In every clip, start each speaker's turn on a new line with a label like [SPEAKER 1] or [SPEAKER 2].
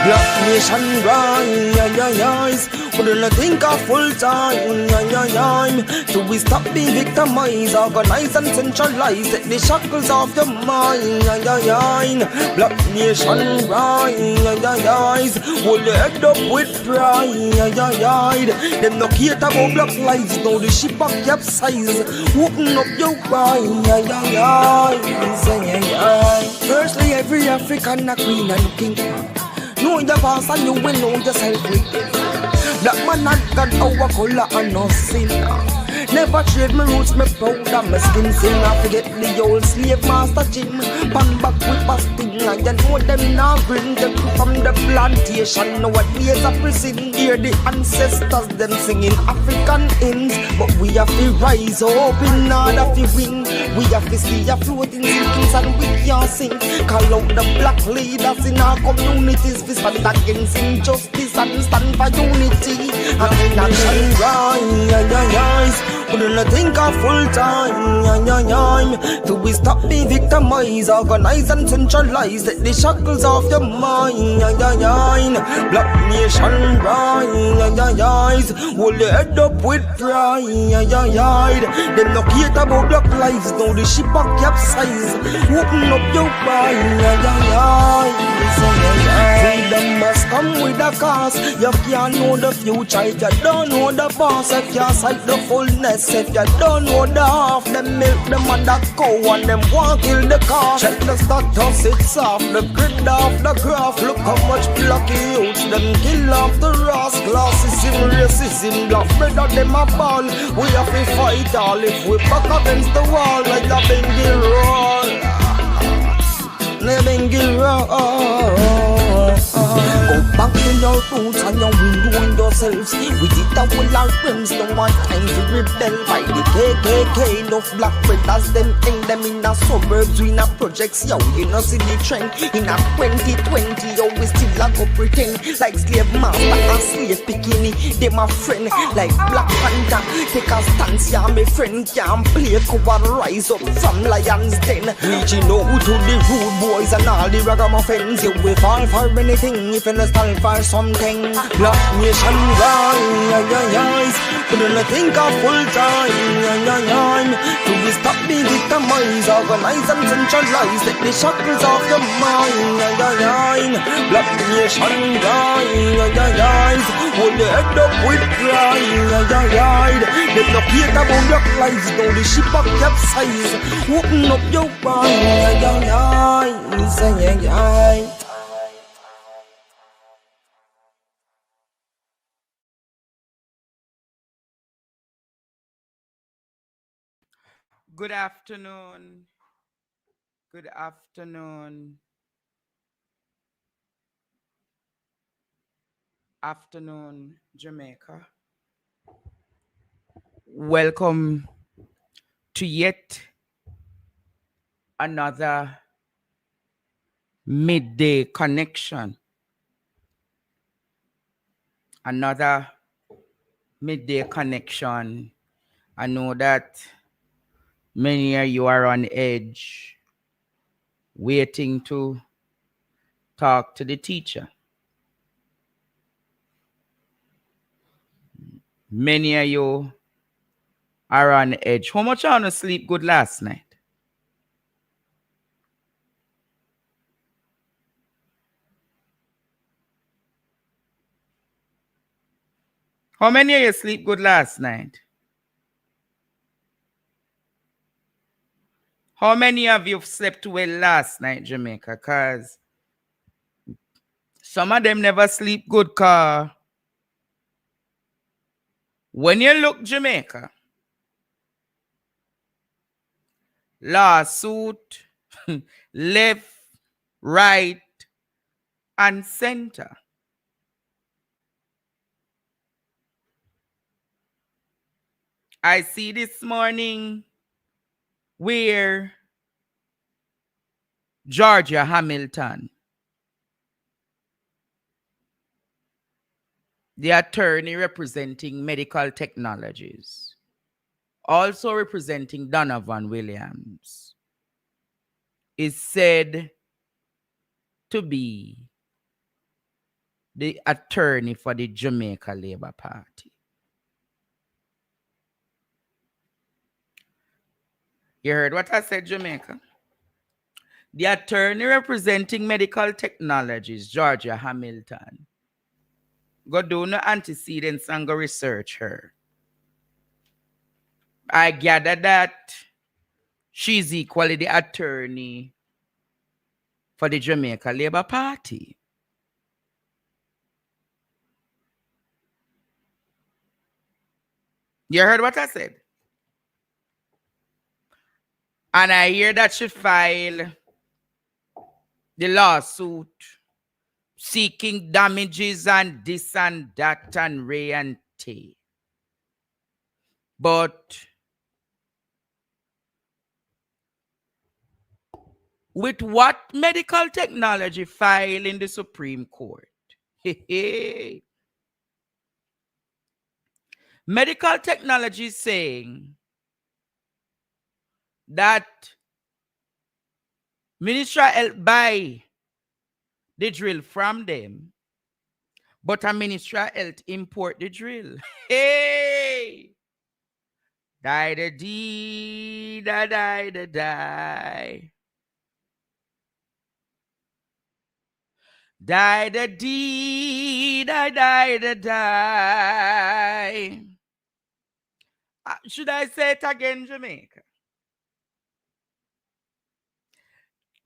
[SPEAKER 1] Black nation rise, we don't think of full time. So we stop being victimized, organize and centralize, take the shackles off your mind. Black nation rise, hold your head up with pride. Them no care about black lives, now the ship a capsize. Open up your eyes. Firstly, every African a queen and king. Know your boss and you will know yourself. Black man not got our color and no sin. Never trade my roots, me proud of my skin. Sing I forget the old slave master Jim. Pan back with fasting, and you know them now bring them from the plantation. Nowadays a prison, hear the ancestors them singing African hymns. But we have to rise up in order to win. We have to see a floating sinkings and we can't sing. Call out the black leaders in our communities. We stand against injustice and stand for unity. And in action rise, we don't think of full time. Do we stop being victimized, organize and centralize, take the shackles off your mind. Black nation rise, hold your head up with pride. Them no care about black lives, now the ship a capsize. Open up your eyes. Freedom must come with a cost. You can't know the future if you don't know the past. If you sight the fullness, if you don't know the half. Them milk the mother cow and them want kill the calf. Check the status, it's off the grid off the graph. Look how much blocky youths them kill off the Ross. Classism, racism, black brother them a ball. We have to fight all if we back against the wall like a Bengy roll. Bengy roll. Go back to your roots and your window on yourselves. We did that with our friends, no one time to rebel. By the KKK, enough black brothers, them hang them in the suburbs, we in a projects, yo, you know see the trend. In a 2020, yo, we still a go pretend like slave master and slave bikini. They my friend, like Black Panther. Take a stance, yeah, my friend can't play cover, rise up from lions den. Reaching out to the rude boys and all the ragamuffins. You will fall for anything if you stand for something. Black nation rise, we don't think of full time. To be stop being victimized, organize and centralize, take the shackles off your mind. Black nation rise, hold your head up with pride. They no care about black lives, now the ship a capsize. Open up your eyes.
[SPEAKER 2] Good afternoon. Good afternoon. Afternoon, Jamaica. Welcome to yet another midday connection. Another midday connection. I know that many of you are on edge, waiting to talk to the teacher. Many of you are on edge. How much on sleep good last night? How many of you sleep good last night? How many of you slept well last night, Jamaica? Because some of them never sleep good, cause when you look Jamaica, lawsuit, left, right, and center. I see this morning where Georgia Hamilton, the attorney representing medical technologies, also representing Donovan Williams, is said to be the attorney for the Jamaica Labour Party. You heard what I said, Jamaica? The attorney representing medical technologies, Georgia Hamilton, go do no antecedents and go research her. I gather that she's equally the attorney for the Jamaica Labour Party. You heard what I said? And I hear that she filed the lawsuit seeking damages and this and that and Ray and Tay. But with what medical technology file in the Supreme Court? Medical technology is saying that Ministry of Health buy the drill from them, but a Ministry of Health import the drill. Hey! Die da dee da die da die. Die da dee da die da die. Should I say it again, Jamaica?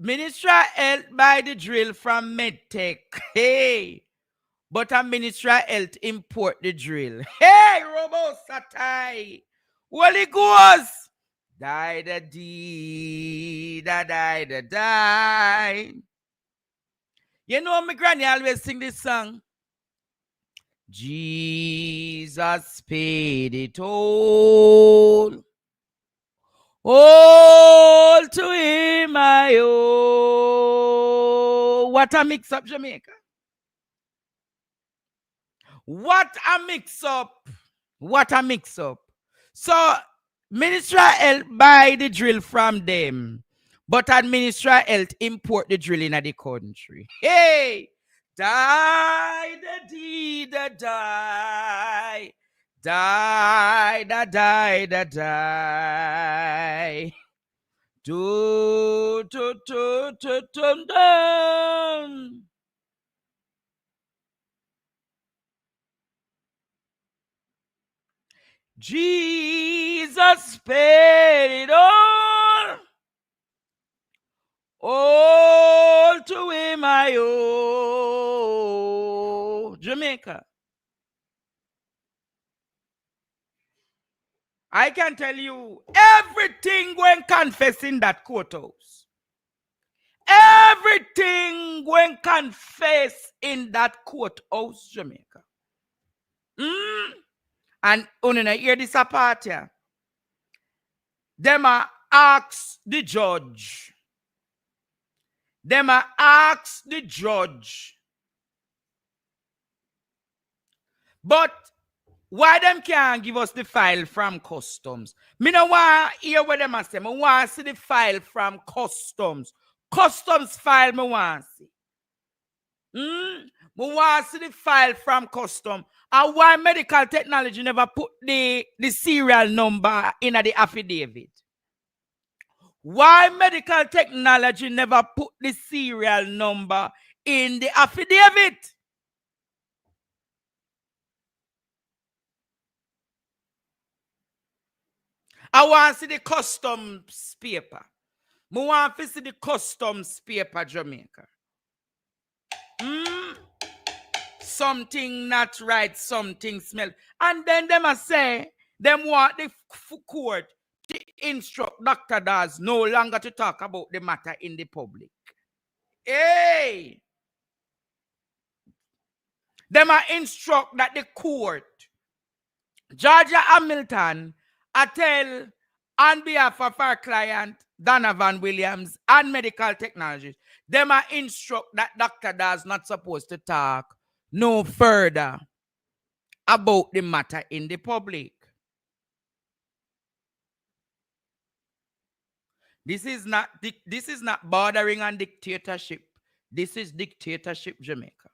[SPEAKER 2] Ministry of Health buy the drill from Medtech. Hey! But a Ministry of Health import the drill. Hey, Robo Satai. Holy Ghost. Die da dee da die da die. You know, my granny always sing this song. Jesus paid it all. All to him I owe. What a mix up, Jamaica. What a mix up. What a mix up. So, Ministry of Health buy the drill from them, but Ministry of Health import the drill in the country. Hey! Die da dee da die. Die da die da die. Do to dum dum. Jesus paid it all. All to him I owe. Jamaica. I can tell you everything when confess in that courthouse. Everything when confess in that courthouse, Jamaica. And you hear this apart here. Them a ask the judge. Them a ask the judge. But why them can't give us the file from customs? Me no want hear what them a say. Me want see the file from customs. Customs file me want see. Me want see the file from custom. And why medical technology never put the serial number in the affidavit? Why medical technology never put the serial number in the affidavit? I want to see the customs paper. I want to see the customs paper, Jamaica. Something not right, something smell. And then them a say, them want the court to instruct Dr.Dawes no longer to talk about the matter in the public. Hey! Them a instruct that the court, Georgia Hamilton, I tell on behalf of our client, Donovan Williams, and medical technologies, them are instruct that Dr.Dawes not supposed to talk no further about the matter in the public. This is not bordering on dictatorship. This is dictatorship, Jamaica.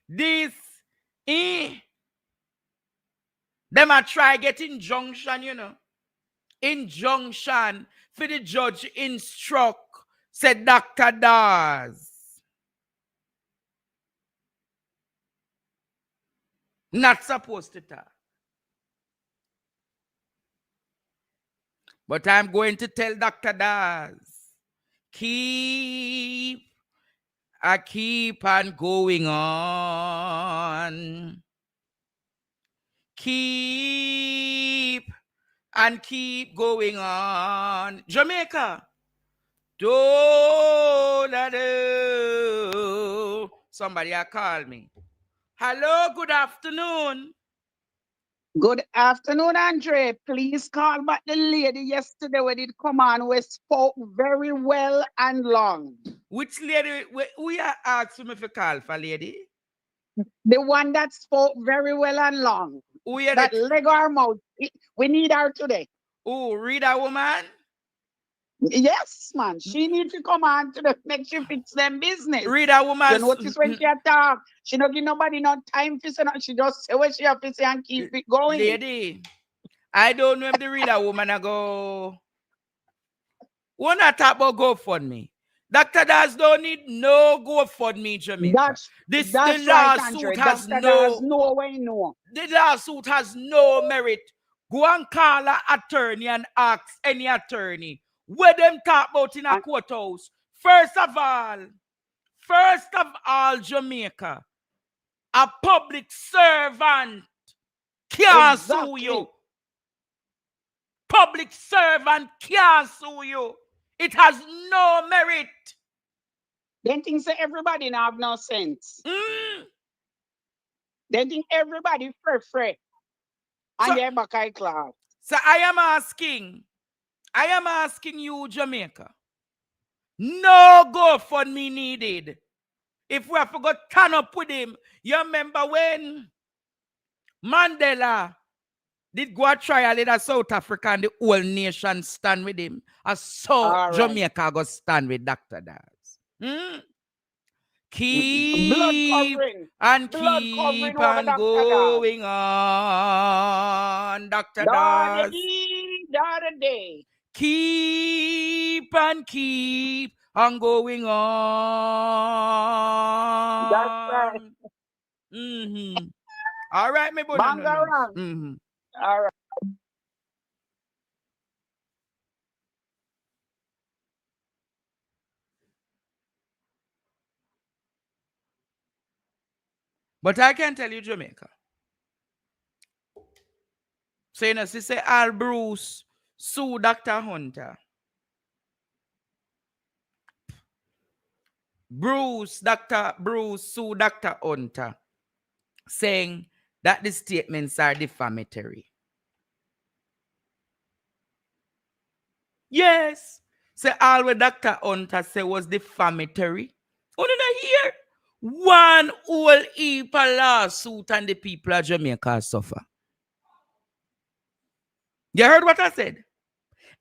[SPEAKER 2] This, them a try get injunction, you know. Injunction for the judge instruct, said Dr. Dawes. Not supposed to talk. But I'm going to tell Dr. Dawes, keep on going on. Keep going on. Jamaica. Do. Somebody call me. Hello, good afternoon.
[SPEAKER 3] Good afternoon, Andre. Please call back the lady yesterday when it come on. We spoke very well and long.
[SPEAKER 2] Which lady? We are asking me if you call for lady.
[SPEAKER 3] The one that spoke very well and long.
[SPEAKER 2] Who are
[SPEAKER 3] That
[SPEAKER 2] it?
[SPEAKER 3] leg our mouth. We need her today.
[SPEAKER 2] Oh, read a woman?
[SPEAKER 3] Yes, man. She needs to come on to make she fix them business.
[SPEAKER 2] Read a woman.
[SPEAKER 3] You notice when she talk, she don't give nobody no time for say. She just say what she have to say and keep it going.
[SPEAKER 2] Lady, I don't know if the reader woman I go. We're not talk about GoFundMe. Dr. Dawes don't need no GoFundMe, Jamaica.
[SPEAKER 3] That's
[SPEAKER 2] The
[SPEAKER 3] right,
[SPEAKER 2] lawsuit
[SPEAKER 3] Andre.
[SPEAKER 2] has
[SPEAKER 3] Dr.
[SPEAKER 2] no.
[SPEAKER 3] Dawes, no way, no.
[SPEAKER 2] The lawsuit has no merit. Go and call an attorney and ask any attorney what them talk about in a courthouse. First of all, Jamaica, a public servant can't sue you. Public servant can't sue you. It has no merit.
[SPEAKER 3] They think say everybody now have no sense. They think everybody free. And they're back high class.
[SPEAKER 2] So I am asking you, Jamaica. No GoFundMe needed. If we have to go turn up with him, you remember when Mandela did go a trial in South Africa and the whole nation stand with him? I saw Jamaica go stand with Dr. Dawes. Keep on going on, Dr. Dawes. Keep on going on.
[SPEAKER 3] That's right.
[SPEAKER 2] All right, my boy.
[SPEAKER 3] All right.
[SPEAKER 2] But I can tell you, Jamaica. So, you know, she say Al Bruce sue Dr. Hunter. Dr. Bruce sue Dr. Hunter, saying that the statements are defamatory. Yes. So all what Dr. Hunter said was defamatory. Only not here. One whole heap of lawsuit and the people of Jamaica suffer. You heard what I said?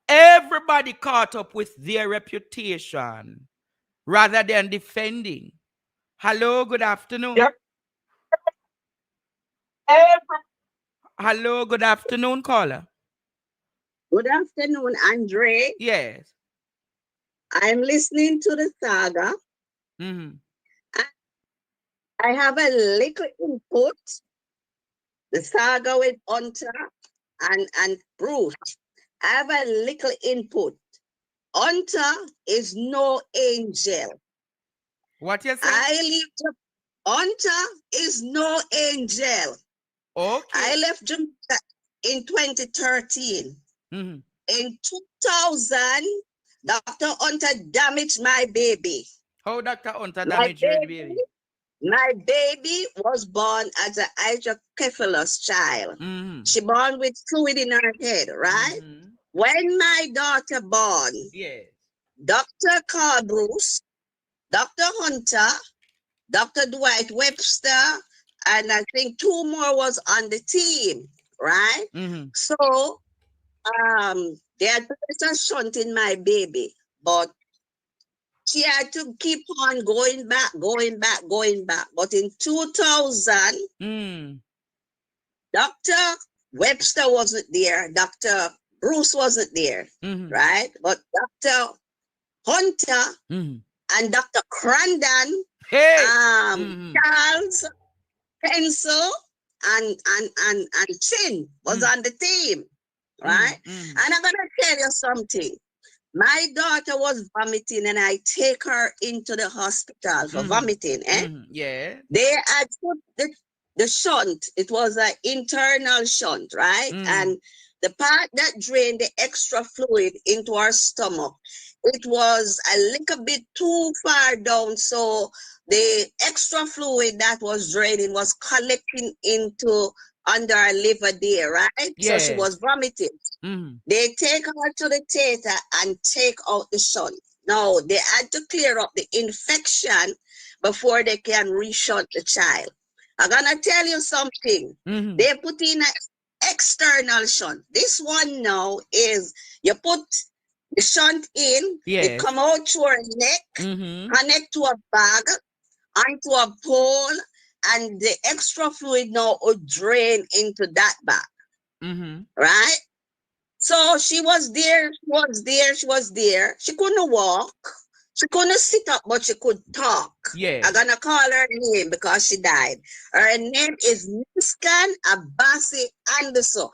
[SPEAKER 2] Everybody caught up with their reputation rather than defending. Hello, good afternoon.
[SPEAKER 3] Yep.
[SPEAKER 2] Hello, good afternoon, caller.
[SPEAKER 4] Good afternoon, Andre.
[SPEAKER 2] Yes.
[SPEAKER 4] I'm listening to the saga. I have a little input. The saga with Hunter and Bruce. I have a little input. Hunter is no angel.
[SPEAKER 2] What you say?
[SPEAKER 4] Hunter is no angel.
[SPEAKER 2] Okay.
[SPEAKER 4] I left Jamaica in 2013. In 2000, Dr. Hunter damaged my baby.
[SPEAKER 2] How Dr. Hunter damaged your baby?
[SPEAKER 4] My baby was born as an hydrocephalus child. She born with fluid in her head, right? When my daughter born, Dr. Carl Bruce, Dr. Hunter, Dr. Dwight Webster, and I think two more was on the team, right? So they had placed a shunt in my baby, but she had to keep on going back. But in 2000, Dr. Webster wasn't there. Dr. Bruce wasn't there, right? But Dr. Hunter and Dr. Crandon, Charles, Pencil, and Chin was on the team, right? And I'm going to tell you something. My daughter was vomiting and I take her into the hospital for vomiting.
[SPEAKER 2] Yeah.
[SPEAKER 4] They had put the shunt. It was an internal shunt, right? And the part that drained the extra fluid into our stomach, it was a little bit too far down. So the extra fluid that was draining was collecting into under our liver there, right? So she was vomiting. They take her to the theater and take out the shunt. Now, they had to clear up the infection before they can reshunt the child. I'm going to tell you something. They put in an external shunt. This one now is you put the shunt in, it come out through her neck, connect to a bag, onto a pole, and the extra fluid now would drain into that bag. Right? So she was there. She couldn't walk. She couldn't sit up, but she could talk. I'm going to call her name because she died. Her name is Niskan Abasi Anderson.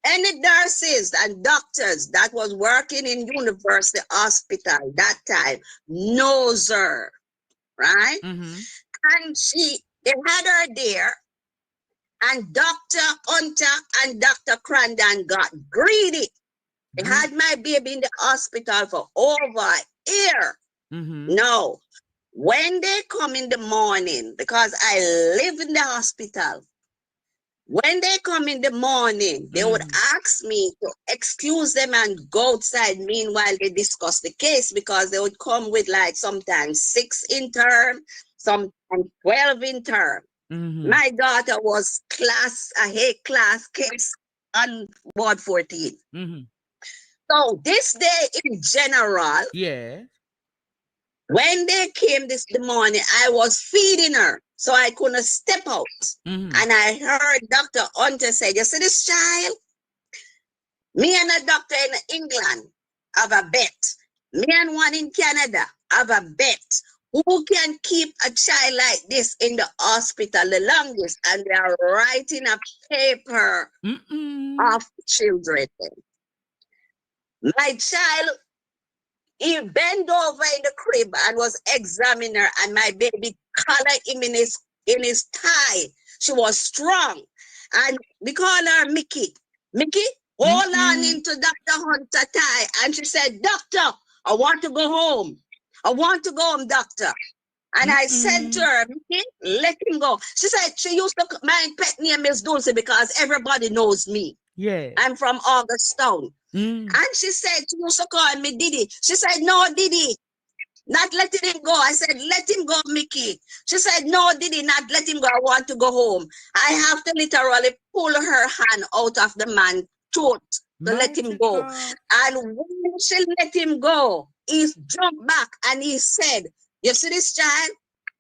[SPEAKER 4] Any nurses and doctors that was working in university hospital that time knows her, right? And they had her there, and Dr. Hunter and Dr. Crandon got greedy. They had my baby in the hospital for over a year. No, when they come in the morning, because I live in the hospital, when they come in the morning, they would ask me to excuse them and go outside. Meanwhile, they discuss the case because they would come with like sometimes 6 in term, sometimes 12 in term. My daughter was a A class case on ward 14. So this day in general, when they came this morning, I was feeding her, so I couldn't step out. And I heard Dr. Hunter say, you see this child? Me and a doctor in England have a bet. Me and one in Canada have a bet. Who can keep a child like this in the hospital the longest? And they are writing a paper of children. My child, he bent over in the crib and was examining her, and my baby collared him in his thigh. She was strong. And we call her Mickey. Mickey, hold on into Dr. Hunter's thigh. And she said, Doctor, I want to go home. I want to go home, doctor. And I said to her, Mickey, let him go. She said she used to, my pet name is Dulce because everybody knows me. I'm from Augustown. And she said, she used to call me Diddy. She said, no, Diddy, not letting him go. I said, let him go, Mickey. She said, no, Diddy, not let him go. I want to go home. I have to literally pull her hand out of the man's throat to let him go. And when she let him go, he jumped back and he said, you see this child?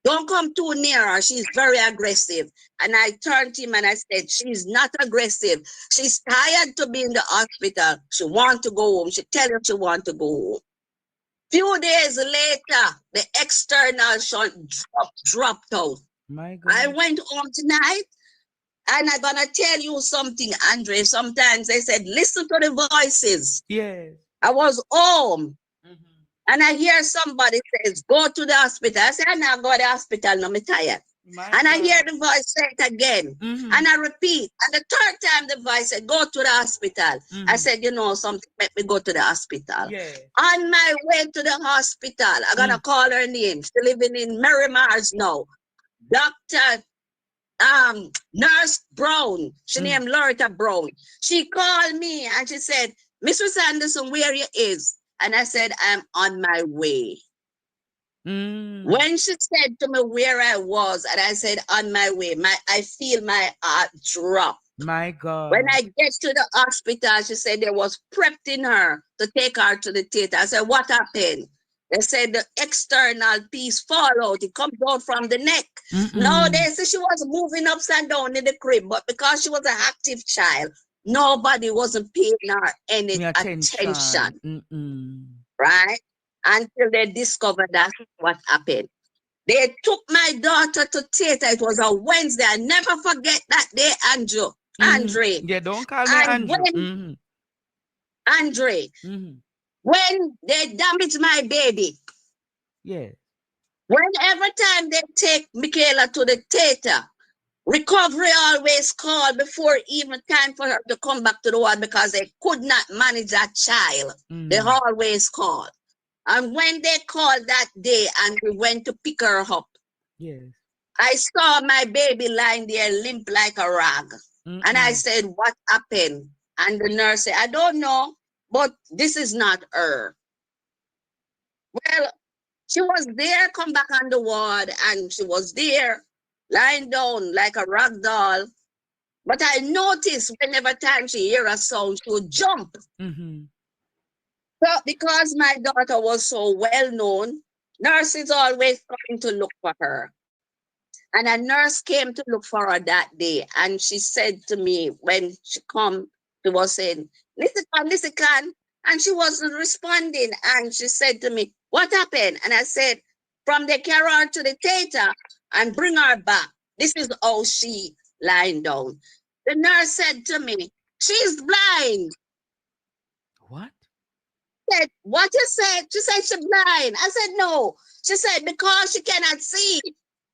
[SPEAKER 4] Don't come too near her. She's very aggressive. And I turned to him and I said, she's not aggressive. She's tired to be in the hospital. She wants to go home. She tell you she wants to go home. Few days later, the external shunt dropped out. My God. I went home tonight, and I'm going to tell you something, Andre. Sometimes they said, listen to the voices. I was home. And I hear somebody says, go to the hospital. I said, I'm not going to the hospital, no, I'm tired. And I hear the voice say it again. And I repeat. And the third time the voice said, go to the hospital. I said, you know something, let me go to the hospital. On my way to the hospital, I'm going to call her name. She's living in Merrimars now. Dr. Nurse Brown. She named Loretta Brown. She called me and she said, Mrs. Anderson, where you is? And I said, I'm on my way. When she said to me where I was, and I said, on my way, I feel my heart drop. My God. When I get to the hospital, she said there was prepped in her to take her to the theater. I said, what happened? They said the external piece fall out. It comes out from the neck. No, they said she was moving upside down in the crib, but because she was an active child, nobody wasn't paying her any attention. Right? Until they discovered that's what happened. They took my daughter to theater. It was a Wednesday. I never forget that day, Andre.
[SPEAKER 2] Yeah, don't call me Andrew.
[SPEAKER 4] Andre, when they damaged my baby, when every time they take Michaela to the theater, recovery always called before even time for her to come back to the ward because they could not manage that child. They always called. And when they called that day and we went to pick her up, I saw my baby lying there limp like a rag. And I said, what happened? And the nurse said, I don't know, but this is not her. Well, she was there, come back on the ward, and she was there, lying down like a rag doll. But I noticed whenever time she hear a sound, she would jump. So because my daughter was so well known, nurses always coming to look for her. And a nurse came to look for her that day. And she said to me when she come, she was saying, listen, and she wasn't responding. And she said to me, what happened? And I said, from the carry her to the theater and bring her back. This is how she lying down. The nurse said to me, she's blind.
[SPEAKER 2] What?
[SPEAKER 4] I said, what you said? She said she's blind. I said, no. She said, because she cannot see.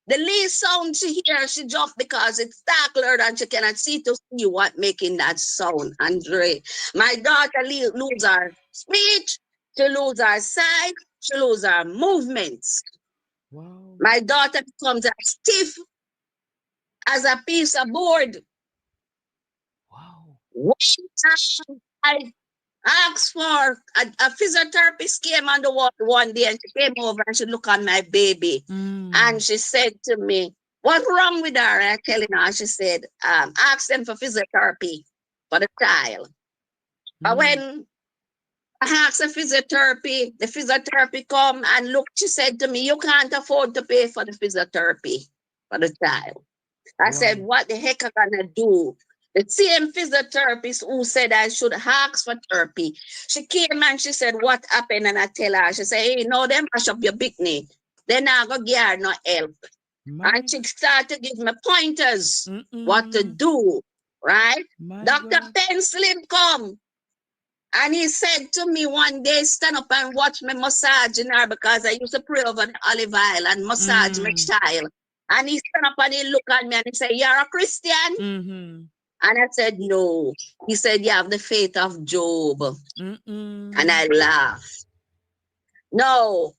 [SPEAKER 4] The least sound she hears, she jump because it's darker and she cannot see to see what making that sound, Andre. My daughter lose her speech, she lose her sight, she lose her movements.
[SPEAKER 2] Wow.
[SPEAKER 4] My daughter becomes as stiff as a piece of board.
[SPEAKER 2] Wow.
[SPEAKER 4] When I asked for a physiotherapist came on the ward one day and she came over and she looked at my baby and she said to me, what's wrong with her? And I telling her, she said, ask them for physiotherapy for the child. And when I asked the physiotherapy come and look, she said to me, you can't afford to pay for the physiotherapy for the child. I said, what the heck am I gonna do? The same physiotherapist who said I should ask for therapy. She came and she said, what happened? And I tell her, she said, hey, no, them mash up your big knee. Then I go give her no help. And she started to give me pointers what to do, right? Dr. Pencilin come. And he said to me one day, stand up and watch me massaging her because I used to pray over the olive oil and massage my child. And he stand up and he look at me and he said, you're a Christian? And I said, no. He said, you have the faith of Job. And I laughed. No,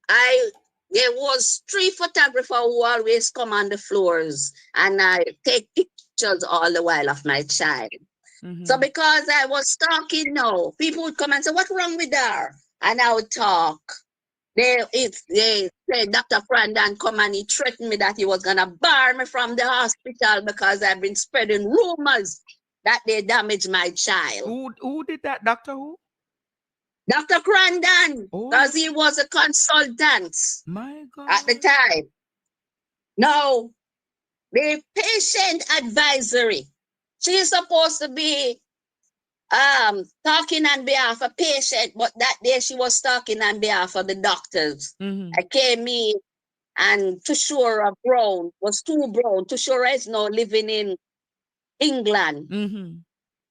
[SPEAKER 4] there was 3 photographers who always come on the floors and I take pictures all the while of my child. So because I was talking now, people would come and say, what's wrong with her? And I would talk. They said Dr. Brandon come and he threatened me that he was going to bar me from the hospital because I've been spreading rumors that they damaged my child.
[SPEAKER 2] Who did that? Doctor who?
[SPEAKER 4] Dr. Brandon, because he was a consultant at the time. Now, the patient advisory, she's supposed to be talking on behalf of patient, but that day she was talking on behalf of the doctors. I came in and Tushura Brown was too brown. Tushura is now living in England.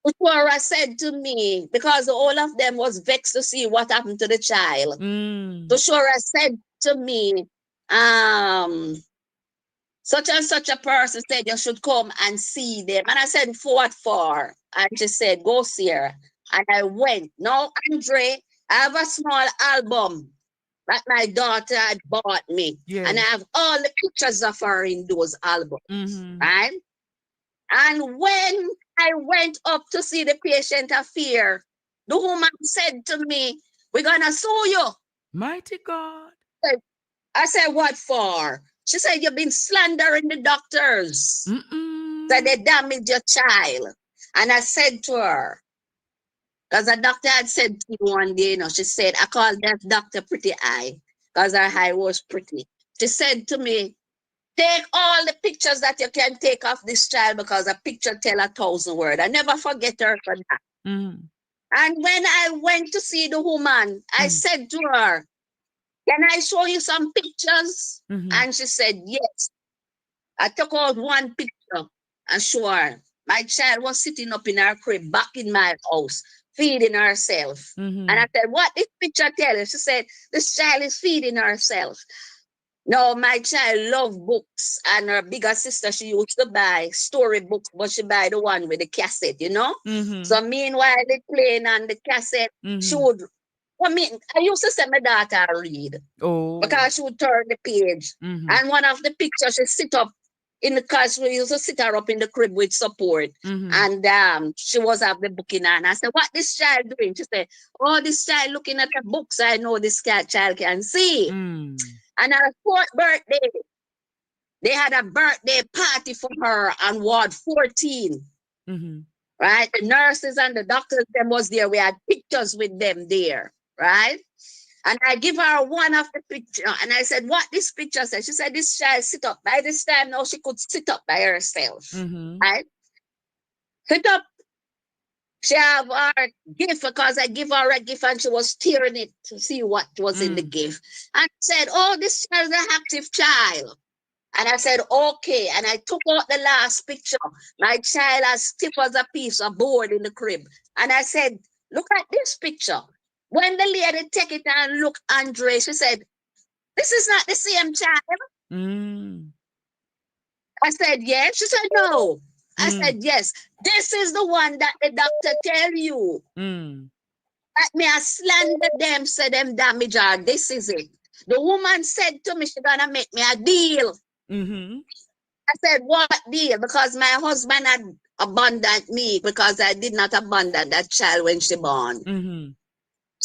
[SPEAKER 4] Tushura said to me, because all of them was vexed to see what happened to the child. Tushura said to me, such and such a person said you should come and see them. And I said, for what for? And she said, go see her. And I went. Now, Andre, I have a small album that my daughter had bought me. And I have all the pictures of her in those albums. Right? And when I went up to see the patient affair, the woman said to me, we're going to sue you.
[SPEAKER 2] Mighty God.
[SPEAKER 4] I said, what for? She said, you've been slandering the doctors. That they damaged your child. And I said to her, Because the doctor had said to me one day, she said, I called that doctor Pretty Eye, because her eye was pretty. She said to me, take all the pictures that you can take of this child, because a picture tell 1,000 words. I never forget her for that.
[SPEAKER 2] Mm.
[SPEAKER 4] And when I went to see the woman, I said to her, can I show you some pictures? And she said, yes. I took out one picture and showed her. My child was sitting up in her crib, back in my house, feeding herself. And I said, what this picture tell you? She said, this child is feeding herself. No, my child loved books, and her bigger sister, she used to buy story books, but she buy the one with the cassette, So meanwhile, they playing on the cassette, she would, I used to say my daughter read, because she would turn the page. And one of the pictures, she sit up in the class, we used to sit her up in the crib with support. And she was have the book in her. And I said, what this child doing? She said, oh, this child looking at the books. I know this child can see. And her 4th birthday, they had a birthday party for her on Ward 14. Right? The nurses and the doctors, them was there. We had pictures with them there. Right? And I give her one of the picture. And I said, what this picture says? She said, this child sit up. By this time now, she could sit up by herself. Right? Sit up. She have her gift, because I give her a gift and she was tearing it to see what was in the gift. And said, oh, this child is an active child. And I said, okay. And I took out the last picture. My child as stiff as a piece of board in the crib. And I said, look at this picture. When the lady take it and look, Andre, she said, this is not the same child. I said, yes. She said, no. I said, yes. This is the one that the doctor tell you. That me I slander them, say them damage her. This is it. The woman said to me, she's gonna make me a deal. I said, what deal? Because my husband had abandoned me, because I did not abandon that child when she born.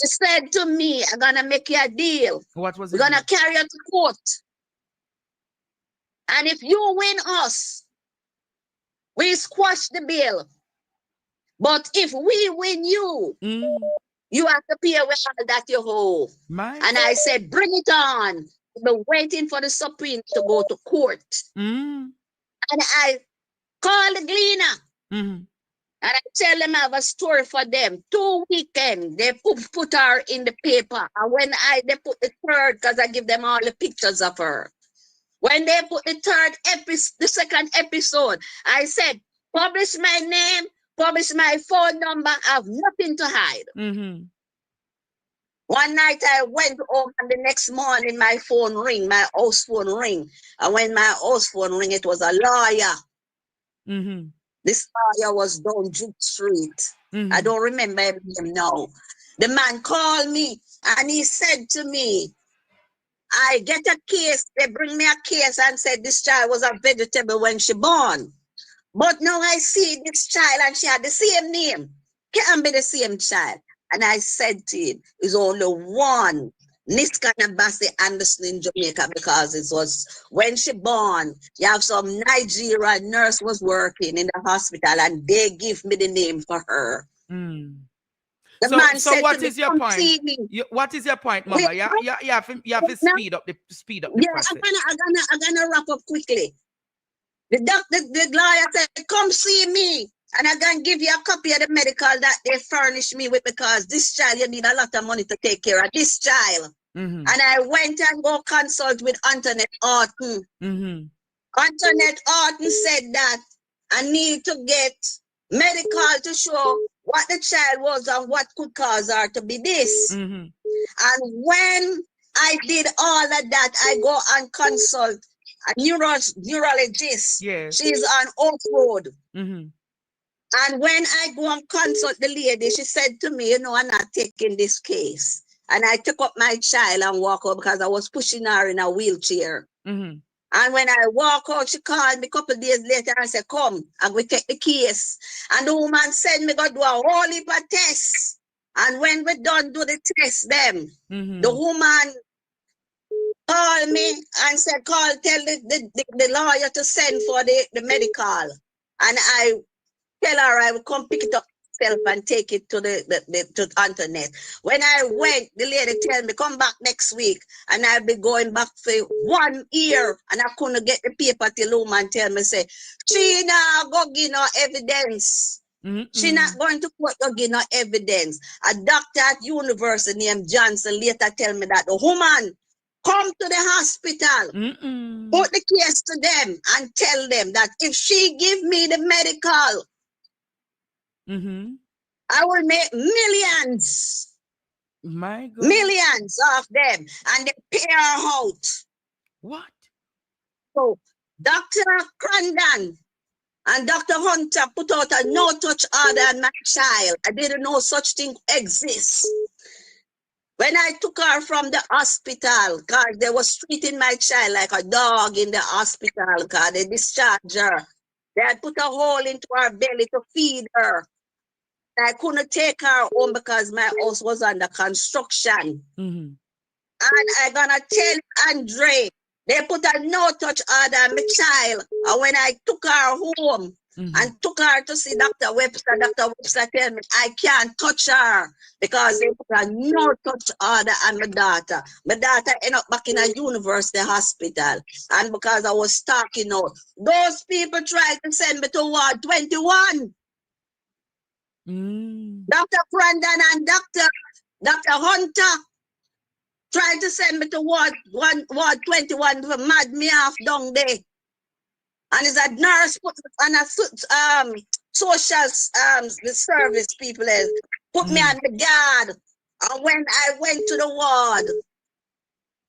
[SPEAKER 4] She said to me, I'm gonna make you a deal.
[SPEAKER 2] What was
[SPEAKER 4] it? We're gonna carry her to court. And if you win us, we squash the bill. But if we win you, you have to pay all that you owe. And I said, bring it on. We're waiting for the Supreme to go to court. And I call the gleaner. And I tell them I have a story for them. 2 weekends, they put her in the paper. And when they put the 3rd, because I give them all the pictures of her. When they put the 2nd episode, I said, publish my name, publish my phone number. I have nothing to hide. One night I went home, and the next morning my phone ring, my house phone ring. And when my house phone ring, it was a lawyer. This lawyer was down Duke Street. I don't remember him now. The man called me and he said to me, I get a case. They bring me a case and said this child was a vegetable when she born. But now I see this child and she had the same name. Can't be the same child. And I said to him, it's only one Niska Nabasi Anderson in Jamaica, because it was when she born, you have some Nigerian nurse was working in the hospital and they give me the name for her. The man
[SPEAKER 2] so
[SPEAKER 4] said
[SPEAKER 2] what
[SPEAKER 4] to
[SPEAKER 2] is
[SPEAKER 4] me,
[SPEAKER 2] your
[SPEAKER 4] come
[SPEAKER 2] point?
[SPEAKER 4] see me.
[SPEAKER 2] What is your point, Mama? You have to speed up the process.
[SPEAKER 4] I'm gonna wrap up quickly. The lawyer said, come see me. And I'm going to give you a copy of the medical that they furnished me with, because this child, you need a lot of money to take care of this child. And I went and go consult with Antoinette Orton. Antoinette Orton said that I need to get medical to show what the child was and what could cause her to be this. And when I did all of that, I go and consult a neurologist. She's on Oak Road. And when I go and consult the lady, she said to me, I'm not taking this case. And I took up my child and walk out, because I was pushing her in a wheelchair. And when I walk out, she called me a couple of days later and said, come, and we take the case. And the woman said, me go do a whole heap of tests. And when we done do the test, the woman called me and said, tell the lawyer to send for the medical. And I tell her I will come pick it up myself and take it to the internet. When I went, the lady tell me, come back next week. And I'll be going back for 1 year. And I couldn't get the paper till woman tell me, say, she not go give no evidence. She not going to put give no evidence. A doctor at university named Johnson later tell me that the woman come to the hospital, put the case to them and tell them that if she give me the medical, I will make millions.
[SPEAKER 2] My God.
[SPEAKER 4] Millions of them. And they pay her out.
[SPEAKER 2] What?
[SPEAKER 4] So Dr. Crandon and Dr. Hunter put out a no-touch order on my child. I didn't know such thing exists. When I took her from the hospital, because they was treating my child like a dog in the hospital, because they discharged her. They had put a hole into her belly to feed her. I couldn't take her home because my house was under construction. And I'm gonna tell Andre, they put a no-touch order on my child. And when I took her home and took her to see Dr. Webster tell me I can't touch her because they put a no-touch order on my daughter. My daughter ended up back in a university hospital. And because I was talking out, those people tried to send me to Ward 21. Dr. Brandon and Dr. Hunter tried to send me to Ward 21 to mad me off down there. And it's a nurse put and a social the service people put me on the guard. And when I went to the ward,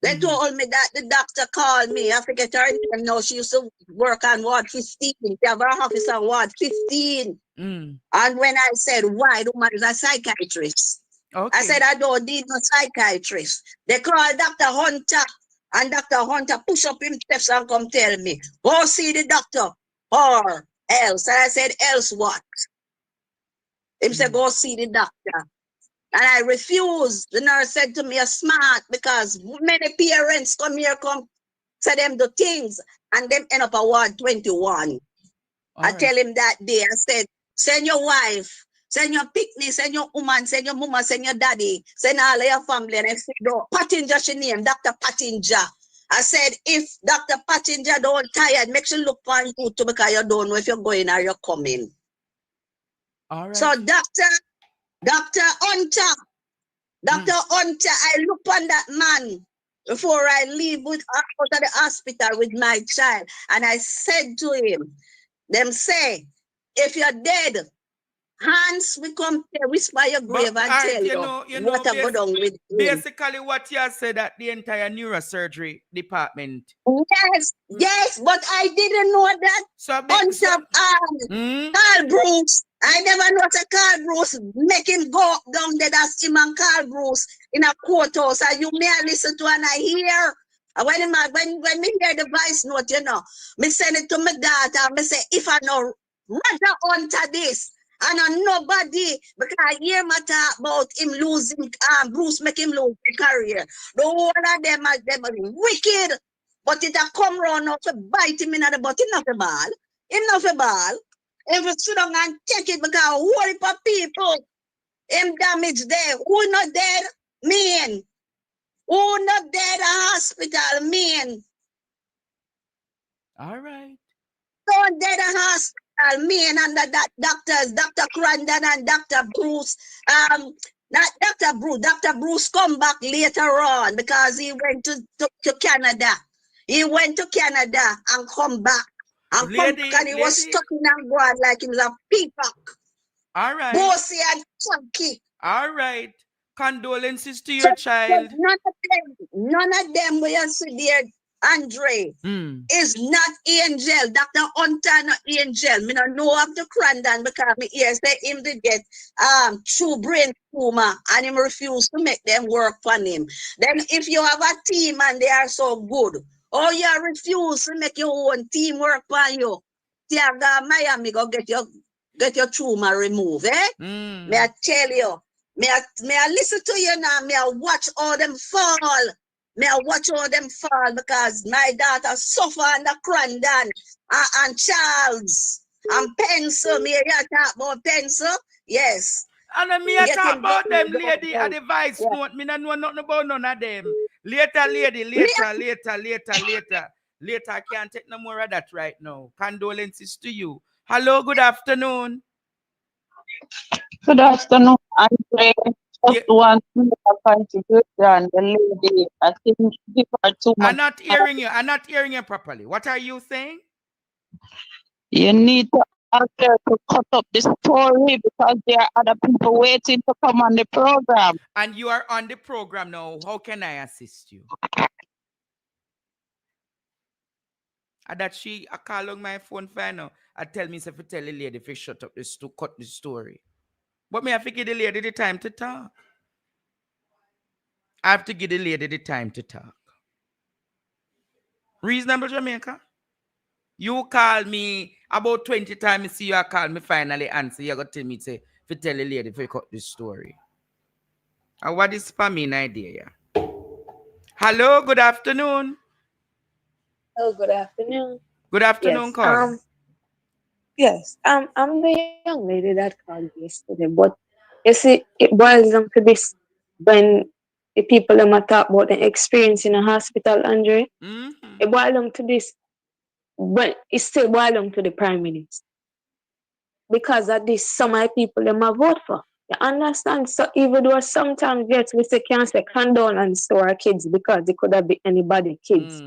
[SPEAKER 4] they told me that the doctor called me. I forget her name now. She used to work on Ward 15. She have her office on Ward 15. And when I said, why? The woman is a psychiatrist. Okay. I said, I don't need no psychiatrist. They called Dr. Hunter. And Dr. Hunter push up himself and come tell me, go see the doctor or else. And I said, else what? He said, go see the doctor. And I refused. The nurse said to me, you're smart because many parents come here, come say them the things and them end up at Ward 21. I tell him that day, I said, send your wife, send your picnic, send your woman, send your mama, send your daddy, send all of your family. And I said, no, Pattinger, she named Dr. Pattinger. I said, if Dr. Pattinger don't tired, make sure look for you too because you don't know if you're going or you're coming. All right. So Dr. Hunter, I look on that man before I leave out of the hospital with my child. And I said to him, them say, if you're dead, Hans will come to whisper your grave and tell you what I go down with him.
[SPEAKER 2] Basically, what you have said at the entire neurosurgery department.
[SPEAKER 4] Yes, but I didn't know that. So Carl Bruce, I never know that Carl Bruce make him go down there. That's him and Carl Bruce in a courthouse. And you may listen to and I hear. And when me hear the voice note, you know, me send it to my daughter. Me say, if I know rather onto this, and nobody, because I hear my talk about him losing, Bruce make him lose his career. The whole of them are wicked, but it a come round now to bite him in the butt. Him not a ball. Him not a ball. If you sit down and take it because whole heap of people, him damage there. Who not dead? Men. Who not dead at hospital? Men.
[SPEAKER 2] All right.
[SPEAKER 4] Don't dead at hospital. Me and under that doctors, Dr. Crandon and Dr. Bruce, not Dr. Bruce. Dr. Bruce come back later on because he went to Canada. He went to Canada and come back. And come back and he was stuck in Angola like he was a peacock.
[SPEAKER 2] All right.
[SPEAKER 4] Bossy and chunky.
[SPEAKER 2] All right. Condolences to your child.
[SPEAKER 4] None of them will see there. Andre is not angel. Dr. Hunter not angel. Me don't know of the Crandon because me hear say him did get true brain tumor and him refuse to make them work for him. Then if you have a team and they are so good, or you refuse to make your own team work for you, you go Miami go get your tumor removed, eh? May I tell you, may I listen to you now, may I watch all them fall. May I watch all them fall because my daughter suffer under Crandon and Charles and Pencil. Me you talk about Pencil. Yes.
[SPEAKER 2] And me I talk
[SPEAKER 4] Getting
[SPEAKER 2] about them
[SPEAKER 4] burned out,
[SPEAKER 2] lady at the vice
[SPEAKER 3] Yeah.
[SPEAKER 2] note. Me not know nothing about none of them. Later, lady, later. Later, I can't take no more of that right now. Condolences to you. Hello, good afternoon.
[SPEAKER 3] Good afternoon, Andre.
[SPEAKER 2] Yeah,
[SPEAKER 3] Just want to make a contribution. The lady, I think she give her too
[SPEAKER 2] I'm
[SPEAKER 3] much
[SPEAKER 2] not
[SPEAKER 3] time.
[SPEAKER 2] hearing you. I'm not hearing you properly. What are you saying?
[SPEAKER 3] You need to ask her to cut up the story because there are other people waiting to come on the program.
[SPEAKER 2] And you are on the program now. How can I assist you? That I call on my phone for now. I tell me if I tell the lady if you shut up this to cut the story. But me have to give the lady the time to talk. I have to give the lady the time to talk. Reasonable, Jamaica? You call me about 20 times, see you call me finally answer. You got to tell me say, if you tell the lady if you cut this story. And what is for me an idea? Hello, good afternoon.
[SPEAKER 5] Oh, good afternoon.
[SPEAKER 2] Good afternoon,
[SPEAKER 5] Yes.
[SPEAKER 2] caller.
[SPEAKER 5] Yes. I'm the young lady that called yesterday, but you see, it boils down to this when the people them a talk about the experience in a hospital, Andre. It boils down to this, but it still boils down to the Prime Minister. Because of this, some of the people them a vote for. You understand? So even though sometimes yes, we say can't say condolence to our kids because it could have been anybody kids.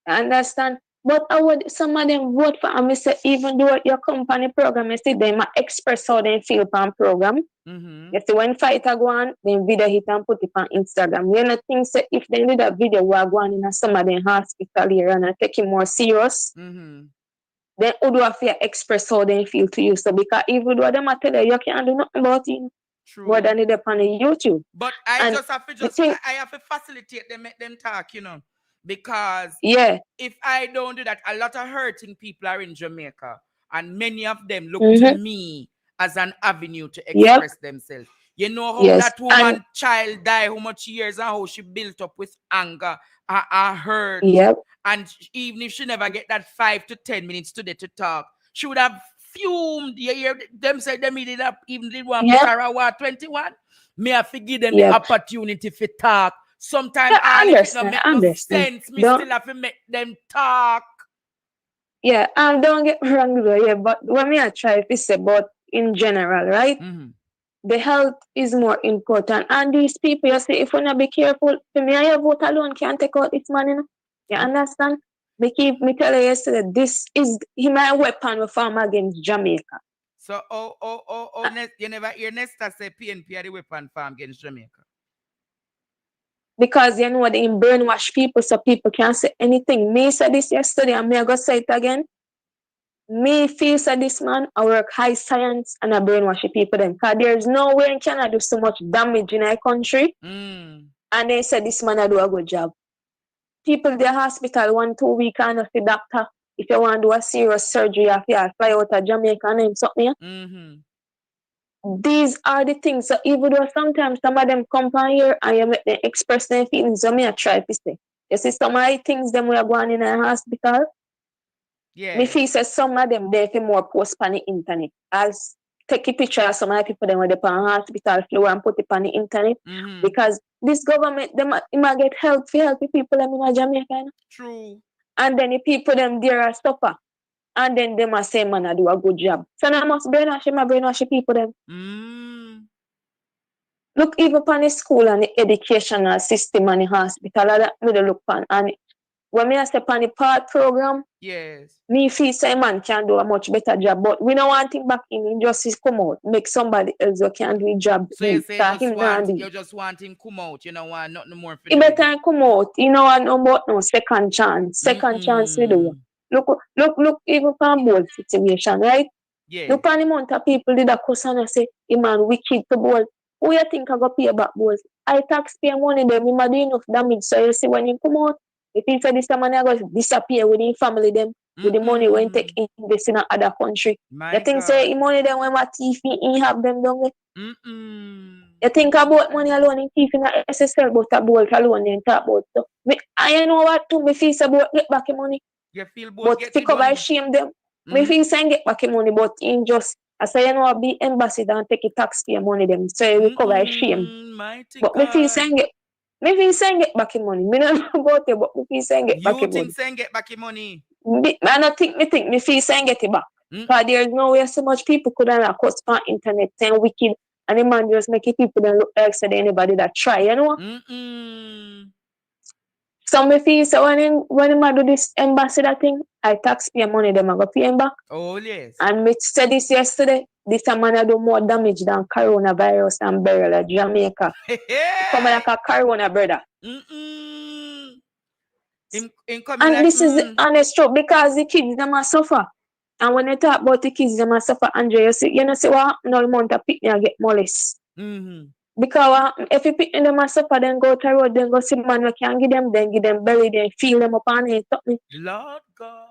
[SPEAKER 5] I understand. But I would some of them vote for and me say even though your company program, you see them express how they feel on program. You see when fight go on, then video hit and put it on Instagram. You know things say if they did a video where go on in some of them hospital here and I take it more serious, then who do have to express how they feel to you. So because even though them tell you can't do nothing about it.
[SPEAKER 2] True.
[SPEAKER 5] More than it on the YouTube.
[SPEAKER 2] But I
[SPEAKER 5] And
[SPEAKER 2] just have to I have to facilitate them, make them talk, you know. Because if I don't do that, a lot of hurting people are in Jamaica. And many of them look to me as an avenue to express themselves. You know how that woman child died, how much years and how she built up with anger and hurt. And even if she never get that 5 to 10 minutes today to talk, she would have fumed. You hear them say they needed up, even did one put her a 21. Me have to give them the opportunity to talk. Sometimes all if it don't make no sense, me still have to make them talk.
[SPEAKER 5] Yeah, don't get me wrong though, but when me I try to say about in general, right? The health is more important. And these people, you see, if we not be careful, for me, I vote alone can't take out this man, you know? You understand? Me tell you yesterday, this is my weapon we farm against Jamaica.
[SPEAKER 2] So, you never hear Nesta say PNP are the weapon farm against Jamaica?
[SPEAKER 5] Because you know they brainwash people so people can't say anything. Me said this yesterday and me I go say it again. Me feel that this man I work high science and I brainwash the people then. Because there's no way in Canada do so much damage in our country. And they said this man I do a good job. People in the hospital 1-2 weeks and not the doctor. If you want to do a serious surgery, you have to fly out of Jamaica and name something. These are the things. So even though sometimes some of them come from here and you make them express their feelings, so me I try to say. You see some of the things them we are going in a hospital. Me feel say some of them they feel more post on the internet. As take a picture of some of the people them where they on hospital floor and put it on the internet. Because this government them might get help for help people them in Jamaica.
[SPEAKER 2] True.
[SPEAKER 5] And then the people them there are suffer. And then they must say man I do a good job. So I must brainwash the people them. Look even upon the school and the educational system and the hospital that me dey look upon. And when me I say upon the part program, me feel say man can do a much better job. But we don't want him back in injustice come out. Make somebody else who can do a job.
[SPEAKER 2] So you say you just want him come out, you know want nothing more for
[SPEAKER 5] he better come out. You know what no but no second chance. Second chance we do. Look even upon both situation, right? Look on the amount of people did a cuss and say, man wicked to bowl. Who you think I go pay back balls? I taxpayer money them, him do enough damage. So you see when you come out, if he say this man I go disappear with his family them, with the money when take invest in another country. You think say him money them when what thief he have them down there? You think about money alone in thief in a SSL but a bolt alone then talk about so. I know what to me feel about get back your money.
[SPEAKER 2] You feel
[SPEAKER 5] but to cover shame them. Me feel saying get back your money, but in just I say, you know, be embassy don't take a taxpayer money them, so you recover shame. But me feel saying get back in money. Me don't know about it, but me feel saying get back in money.
[SPEAKER 2] You think saying get back in money?
[SPEAKER 5] I don't think me feel saying get it back. Because there's no way so much people could have cuss on internet saying wicked, and the man just make people then look like said anybody that try, you know? So me feel so when I do this ambassador thing, I taxpayer money them I go pay him back.
[SPEAKER 2] Oh yes.
[SPEAKER 5] And me said this yesterday. This man I do more damage than coronavirus and burial at Jamaica. Come like a corona, brother. And this is the honest truth because the kids them a suffer. And when I talk about the kids them a suffer, Andre, you know see what no amount of people get molest. Because if you pick them a suffer, then go to road, then go see man we can give them belly, then feel them up on it.
[SPEAKER 2] Lord God.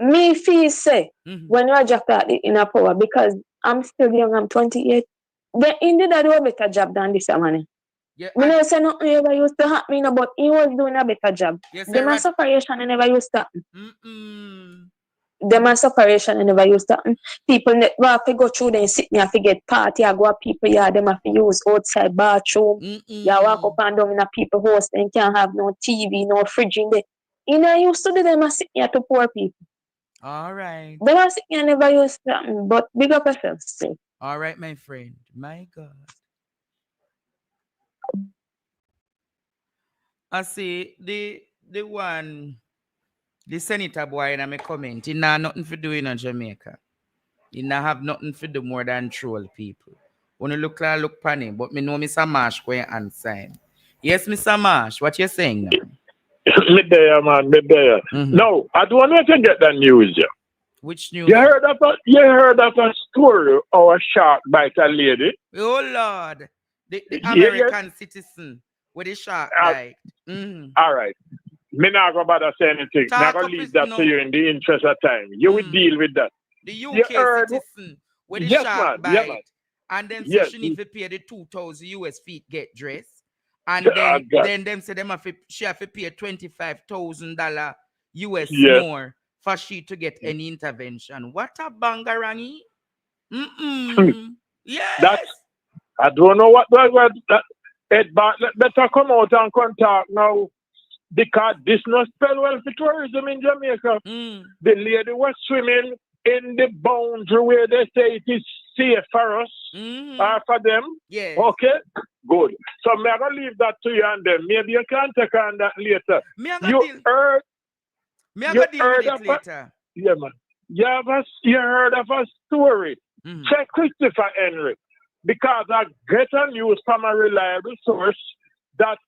[SPEAKER 5] Me feel say when Roger got it in a power because I'm still young, I'm 28. Then indeed I do a better job than this man. Yeah, me never say nothing ever used to happen, but he was doing a better job. Yes, the separation never used to happen. The separation never used to happen. People have to go through them sit me have to get party, I go up people yeah, them have to use outside bathroom. You walk up and down in a people house and can't have no TV, no fridge in there. You know, used to do them sit me to poor people.
[SPEAKER 2] All right.
[SPEAKER 5] But I think you never used to happen, but big up yourself still.
[SPEAKER 2] All right, my friend. My God. I see the senator boy in my comment, he not nothing for doing in Jamaica. He not have nothing for do more than troll people. When you look pan him, but me know Mr. Marsh going answer him. Yes, Mr. Marsh, what you saying now?
[SPEAKER 6] Me there, man, me there. No, I don't want to get that news. Yeah.
[SPEAKER 2] Which news?
[SPEAKER 6] You heard of a story or a shark bite a lady?
[SPEAKER 2] Oh Lord, the American citizen with the shark bite.
[SPEAKER 6] All right. Me not go bother say anything. Not gonna leave that to you in the interest of time. You will deal with that.
[SPEAKER 2] The UK citizen with the shark bite. Yeah, and them say she need to pay the 2,000 US feet get dressed. And then them say she have to pay $25,000 US more for she to get any intervention. What a bangarangi. Yes.
[SPEAKER 6] I don't know what that Ed Bartlett better come out and contact now. Because this not spell well for tourism in Jamaica. The lady was swimming in the boundary where they say it is safe for us or for them.
[SPEAKER 2] Yeah.
[SPEAKER 6] Okay? Good. So I'm going to leave that to you and then maybe you can take on that later. You heard
[SPEAKER 2] it later.
[SPEAKER 6] Yeah, man. You heard of a story. Check Christopher Henry. Because I get a news from a reliable source that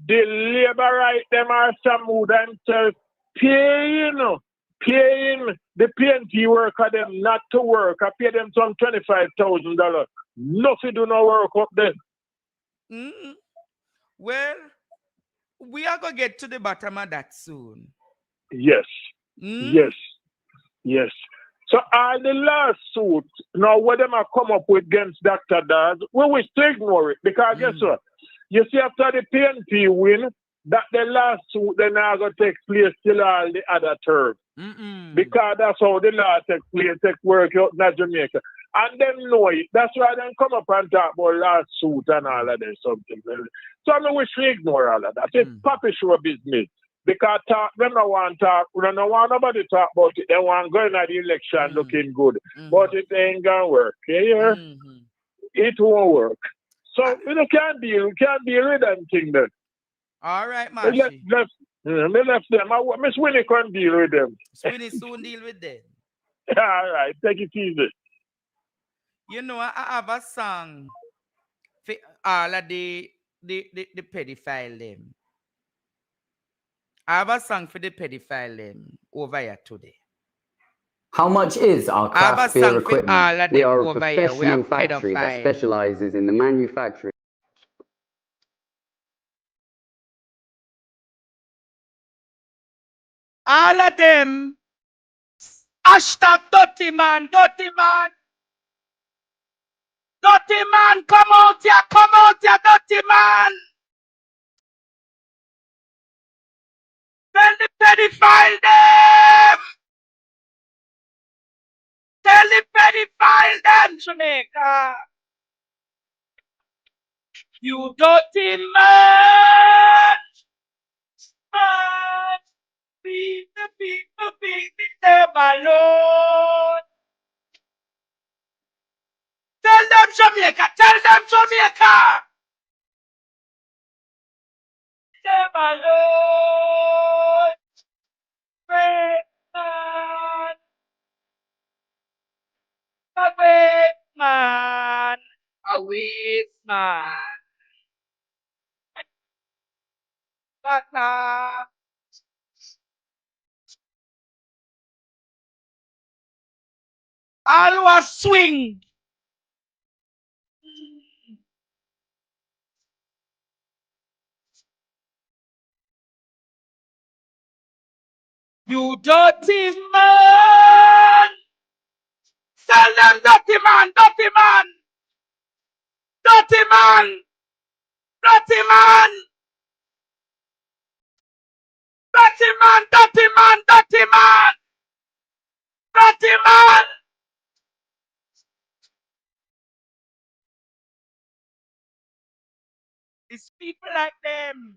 [SPEAKER 6] the labor right them are some who themselves paying the PNP worker them not to work. I pay them some $25,000. Nothing do no work up there.
[SPEAKER 2] Well, we are gonna get to the bottom of that soon.
[SPEAKER 6] Yes. Yes. So all the lawsuit now what them are come up with against Dr.Dawes, we wish to ignore it because guess what? You see, after the PNP win, that the lawsuit then are going to take place till all the other terms. Because that's how the law take work out in Jamaica. And them know it. That's why they come up and talk about lawsuit and all of that something. So I wish we ignore all of that. It's puppy show business. Because them don't want to talk, we don't want nobody to talk about it. They want going at the election looking good. But it ain't going to work. Yeah? It won't work. So we can't deal with them thing then.
[SPEAKER 2] All right, Mashi.
[SPEAKER 6] Me left them. Miss Winnie can't deal with them.
[SPEAKER 2] Winnie soon deal with them.
[SPEAKER 6] All right, take it easy.
[SPEAKER 2] You know, I have a song for all of the pedophile them. I have a song for the pedophile them over here today.
[SPEAKER 7] How much is our craft beer equipment? We are a professional factory that specializes in the manufacturing.
[SPEAKER 2] All of them. Hashtag dirty man. Dirty man, come out here, dirty man. Tell the pedophile them. Tell the pedophile fi file them, Jamaica. You dirty man. Man. Leave the people, leave them alone. Tell them Jamaica, tell them Jamaica. Leave them alone. Great man. A great man. A weak man. But now. All was swing. You dirty man! Tell them dirty man, dirty man! Dirty man! Dirty man! Dirty man, dirty man, dirty man! Dirty man! It's people like them.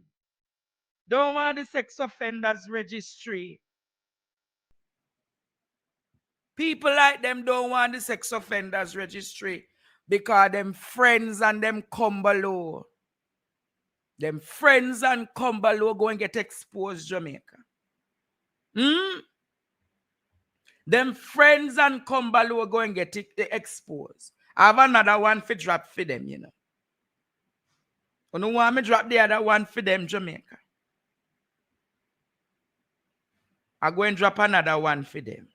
[SPEAKER 2] Don't want the sex offenders registry. People like them don't want the sex offenders registry because them friends and them come below. Them friends and come below go and get exposed, Jamaica. Them friends and come below go and get exposed. I have another one for drop for them, you know. You know why me drop the other one for them, Jamaica? I go and drop another one for them.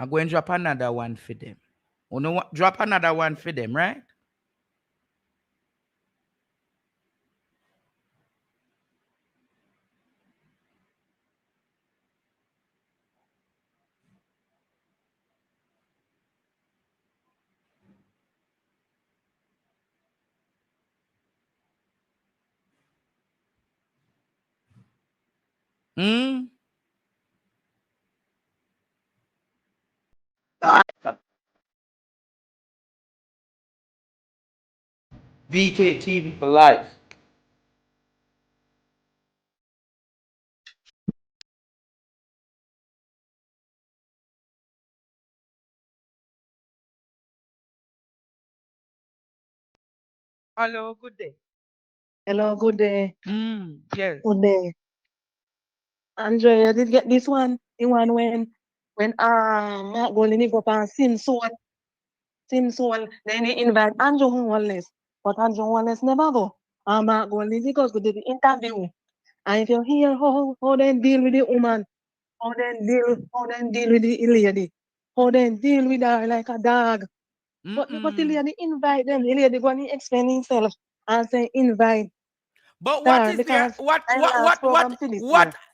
[SPEAKER 2] I'm going to drop another one for them. You know what? Drop another one for them, right? VKTV for life. Hello, good day.
[SPEAKER 8] Hello, good day.
[SPEAKER 2] Yes.
[SPEAKER 8] Good day. Andre, I did get this one. The one when Mark Golini go up and Sim Soul, then he invite Andrew Wallace. But Andrew Wallace never go. And Mark Golini goes to the interview. And if you hear how they deal with the woman, how they deal with the lady, how they deal with her like a dog. But the lady invite them, the lady going to explain himself and say invite.
[SPEAKER 2] But what is there? What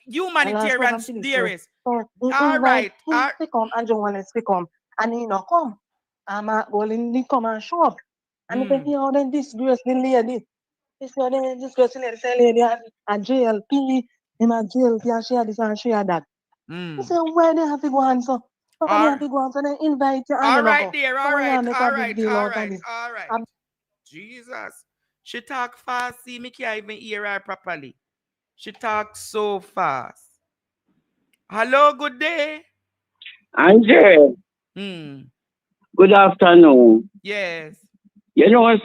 [SPEAKER 2] humanitarian there is?
[SPEAKER 8] So
[SPEAKER 2] All right.
[SPEAKER 8] He come and John Wallace come. And he no come. And Mark Golin come and show up. And if you hear how they disgrace the lady, this how they disgrace the lady, say lady a JLP, him a JLP and share this and share that. You say where they have to go on so? Where they have to go on so they invite you and
[SPEAKER 2] all
[SPEAKER 8] you
[SPEAKER 2] right
[SPEAKER 8] go.
[SPEAKER 2] there, all right. Jesus. She talk fast, see me can't even hear her properly. She talks so fast. Hello, good day.
[SPEAKER 9] Andre. Good afternoon.
[SPEAKER 2] Yes.
[SPEAKER 9] You know what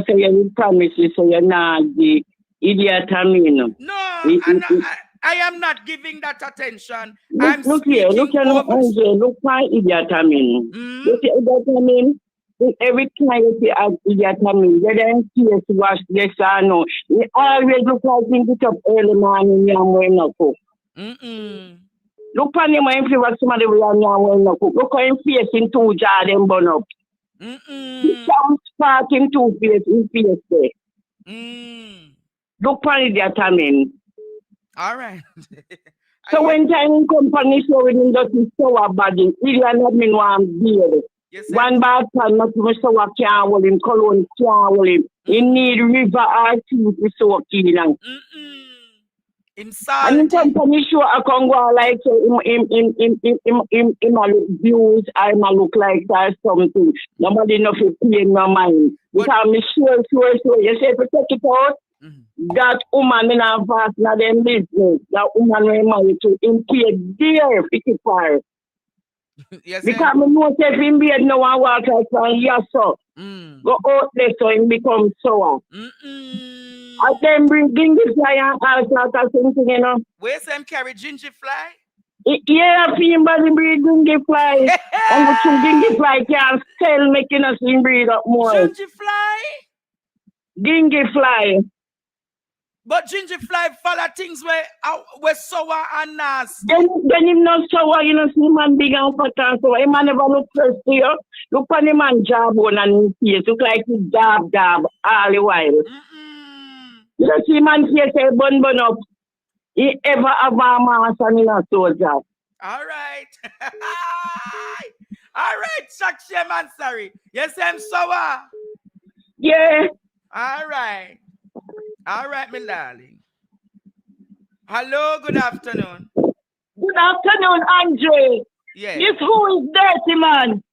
[SPEAKER 9] you promise you say you're not the idiot Amino.
[SPEAKER 2] No, I am not giving that attention.
[SPEAKER 9] Look here, look my idiot Amino. You see idiot Amino? Every time you see idiot Amino, whether in tears wash this or no, you always look like you get up early morning and when not cook. Look on him if you want somebody will not cook. Look on him face in two jars and burn up. He sounds fat in two face there. Look on idiot Amino.
[SPEAKER 2] All right.
[SPEAKER 9] So when time company show with him just so a body, he not mean one beard. One bad time not even so a can't hold him, cologne can't hold him. He need river or teeth to so killing. And in company show I can go like so him a look views, I'm a look like that something. Nobody know if pay in my mind. Because I'm sure. You say to take it out. That woman in a vast na them business. That woman we married to him pay dear 55. Because I know if him be no one walk out from yes so. Go out there so him become sour. And then bring ginger fly and all sorts of something, you know.
[SPEAKER 2] Where's them carry ginger fly?
[SPEAKER 9] Yeah, him body breed ginger fly. And the two ginger fly can sell making us him breed up more.
[SPEAKER 2] Ginger fly?
[SPEAKER 9] Ginger fly.
[SPEAKER 2] But ginger fly follow things where sour and nasty.
[SPEAKER 9] Then him not sour, you know, see man big and fat and sour. Him man never look first to you. Look on him man job on and his face. Look like he dab all the while. You know, see man face say bun up. He ever have a mass and in a soldier.
[SPEAKER 2] All right. All right, Chuck Sheman, sorry. Yes, I'm sour.
[SPEAKER 9] Yeah.
[SPEAKER 2] All right. All right, my darling. Hello, good afternoon.
[SPEAKER 9] Good afternoon, Andre.
[SPEAKER 2] Yes.
[SPEAKER 9] This who is dirty, man?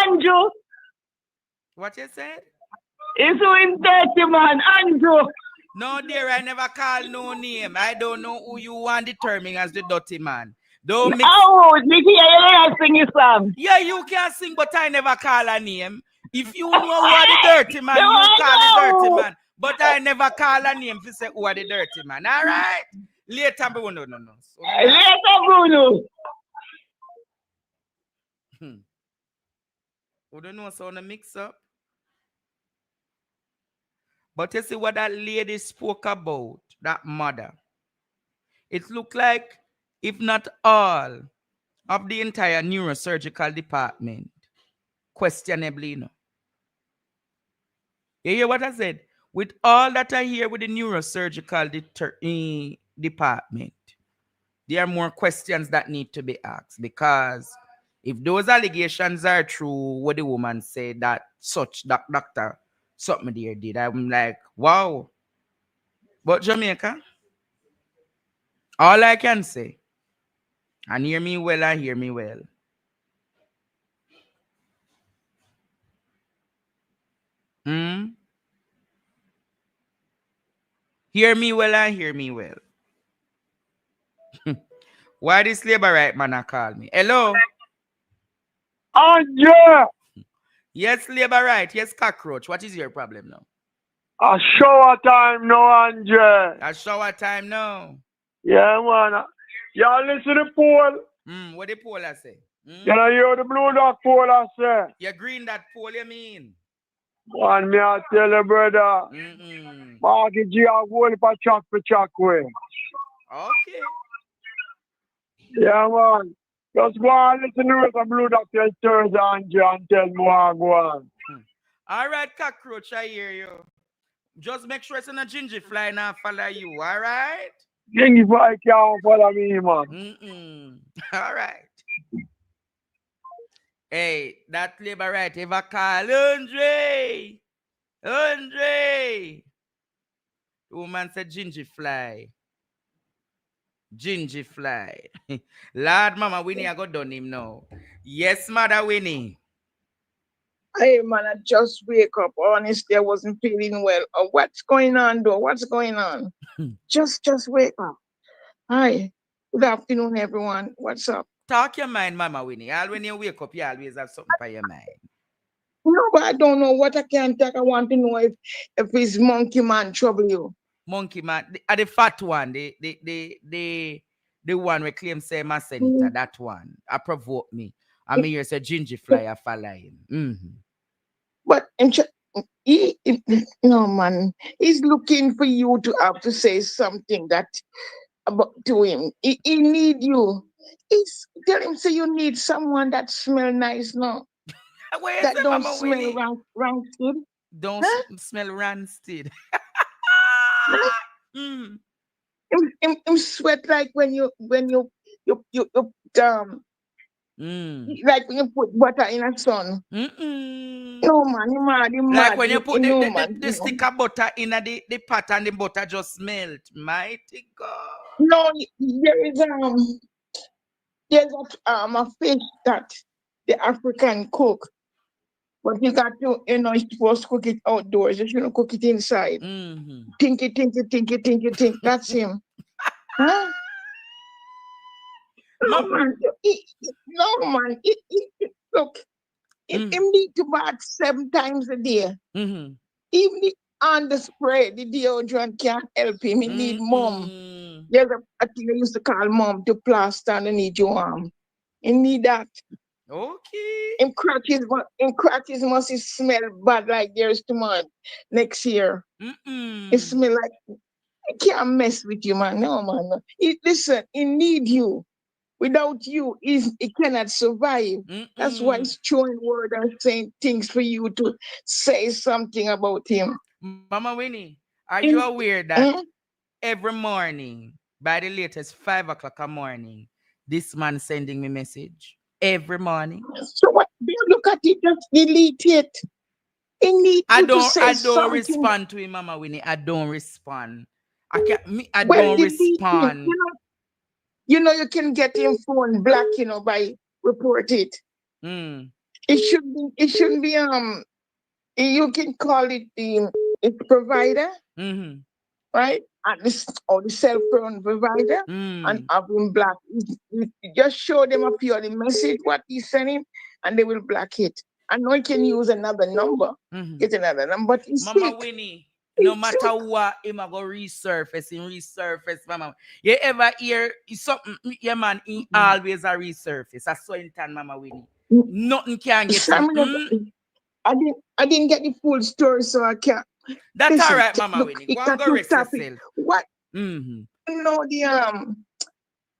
[SPEAKER 9] Andrew.
[SPEAKER 2] What you said?
[SPEAKER 9] This who is dirty, man? Andrew.
[SPEAKER 2] No, dear, I never call no name. I don't know who you want determining as the dirty man. Don't mix.
[SPEAKER 9] Oh, you sing a song.
[SPEAKER 2] Yeah, you can sing, but I never call a name. If you know who are the dirty man, you call the dirty man. But I never call a name to say who are the dirty man. All right? Later, Bruno. No.
[SPEAKER 9] Later, Bruno.
[SPEAKER 2] We don't know, so on a mix up. But you see what that lady spoke about, that mother. It looked like, if not all, of the entire neurosurgical department, questionably, you know. You hear what I said? With all that I hear with the neurosurgical department, there are more questions that need to be asked, because if those allegations are true, what the woman said that such doctor something there did, I'm like, wow. But Jamaica, all I can say, and hear me well and hear me well, hear me well and hear me well. Why this labor right man call me? Hello?
[SPEAKER 6] Andre!
[SPEAKER 2] Yes, labor right. Yes, cockroach. What is your problem now?
[SPEAKER 6] A shower time now, Andre.
[SPEAKER 2] A shower time now.
[SPEAKER 6] Yeah, man. Y'all listen to the poll.
[SPEAKER 2] What the poll I say?
[SPEAKER 6] You know, hear the blue dog poll I say.
[SPEAKER 2] You green that poll, you mean?
[SPEAKER 6] Man, me I tell you, brother. Marky G, I go for chalk way.
[SPEAKER 2] Okay.
[SPEAKER 6] Yeah, man. Just go and listen to the blue dog tell Thursday, Andre, and tell me what go on.
[SPEAKER 2] All right, cockroach, I hear you. Just make sure it's in a ginger fly now follow you, all right?
[SPEAKER 6] Ginger fly can't follow me, man.
[SPEAKER 2] All right. Hey, that labor right, ever call Andre. The woman said ginger fly. Ginger fly. Lord, Mama Winnie, I got done him now. Yes, Mother Winnie.
[SPEAKER 3] Hey, man, I just wake up. Honestly, I wasn't feeling well. What's going on, though? What's going on? Just wake up. Hi. Good afternoon, everyone. What's up?
[SPEAKER 2] Talk your mind, Mama Winnie. When you wake up, you always have something for your mind.
[SPEAKER 3] No, but I don't know what I can talk. I want to know if his monkey man trouble you.
[SPEAKER 2] Monkey man, the fat one, the one we claim say my senator, that one. I provoke me. I mean, you say ginger fly, I follow him.
[SPEAKER 3] But no, man, he's looking for you to have to say something to him. He need you. Tell him, say you need someone that smell nice, no? That don't smell rancid.
[SPEAKER 2] Don't smell rancid.
[SPEAKER 3] You him sweat like when you like when you put butter in a sun. No man, you mad,
[SPEAKER 2] like when you put
[SPEAKER 3] man,
[SPEAKER 2] the stick of butter in the pot and the butter just melt. Mighty God.
[SPEAKER 3] No, there's a fish that the African cook, but you got to, you're supposed to cook it outdoors. You shouldn't cook it inside. Think. That's him. Huh? No man. Look, him need to bath 7 times a day. Even on the spray, the deodorant can't help him. He need mom. There's a thing they used to call mom to plaster underneath your arm. He need that.
[SPEAKER 2] Okay.
[SPEAKER 3] Him crutches must smell bad like there's tomorrow next year. It smell like, I can't mess with you, man. No, man. Listen, he need you. Without you, he cannot survive. That's why he's throwing word and saying things for you to say something about him.
[SPEAKER 2] Mama Winnie, are you aware that every morning, by the latest 5 o'clock a morning, this man sending me message? Every morning.
[SPEAKER 3] So what? Look at it, just delete it. I
[SPEAKER 2] don't respond to him, Mama Winnie. I don't respond. I don't respond.
[SPEAKER 3] You can get him phone black, by report it. It shouldn't be you can call it the provider, right? Or the cell phone provider, and have him black. You just show them a few of the message what he's sending, and they will block it. I know he can use another number, get another number, but he's
[SPEAKER 2] Mama
[SPEAKER 3] sick.
[SPEAKER 2] Winnie, no matter what, him go resurface, Mama. You ever hear something, yeah, man, he always a resurface. I saw in time, Mama Winnie. Nothing can get him.
[SPEAKER 3] I didn't get the full story, so I can't.
[SPEAKER 2] That's all right, Mama Winnie. Go and go rest yourself.
[SPEAKER 3] What?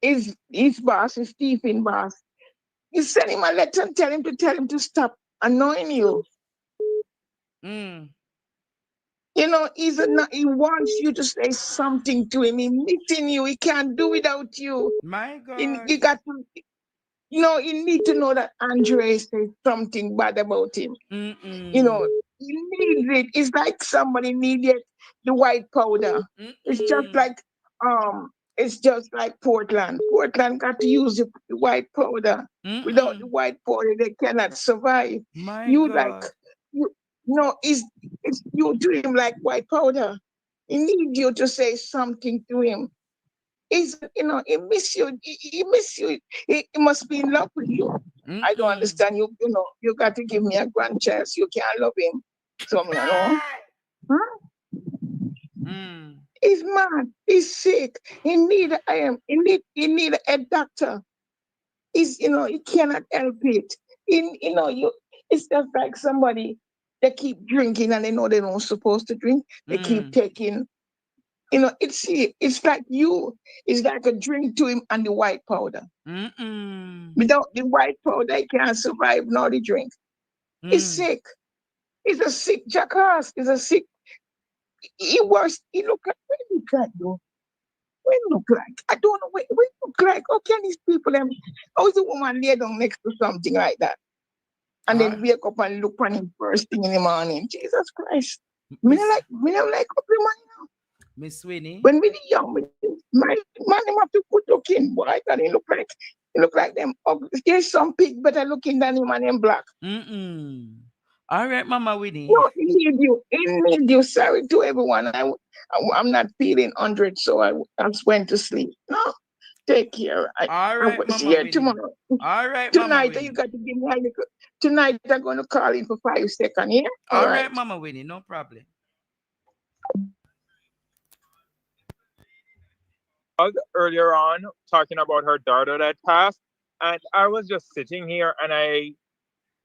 [SPEAKER 3] His boss, his Stephen boss. You send him a letter and tell him to stop annoying you. He wants you to say something to him. He's missing you. He can't do without you.
[SPEAKER 2] My God.
[SPEAKER 3] You got to, you need to know that Andre says something bad about him. He needs it. It's like somebody needed the white powder. It's just like Portland. Portland got to use the white powder. Without the white powder, they cannot survive. It's you to him like white powder. He needs you to say something to him. He miss you. He miss you. He must be in love with you. I don't understand. You got to give me a grand chance. You can't love him. So me alone. He's mad. He's sick. He need a doctor. He cannot help it. It's just like somebody that keep drinking and they know they're not supposed to drink. They keep taking. It's like it's like a drink to him and the white powder. Without the white powder, he can't survive nor the drink. He's sick. He's a sick jackass. He's a sick. He look like though. When look like? I don't know. When look like? How can these people how is a woman lay down next to something like that? And then wake up and look on him first thing in the morning. Jesus Christ. Me don't like ugly man now.
[SPEAKER 2] Miss Winnie.
[SPEAKER 3] When we young, my man him have to good looking, boy. That he look like them. There's some pig better looking than him and him black.
[SPEAKER 2] All right, Mama Winnie.
[SPEAKER 3] No, he need you. Sorry to everyone. I'm not feeling 100, so I just went to sleep. No, take care.
[SPEAKER 2] All right,
[SPEAKER 3] Mama see you tomorrow.
[SPEAKER 2] All right,
[SPEAKER 3] tonight
[SPEAKER 2] Mama
[SPEAKER 3] you got to give me a little. Tonight I'm going to call in for 5 seconds. Yeah.
[SPEAKER 2] All right, Mama Winnie. No problem.
[SPEAKER 10] Earlier on, talking about her daughter that passed, and I was just sitting here, and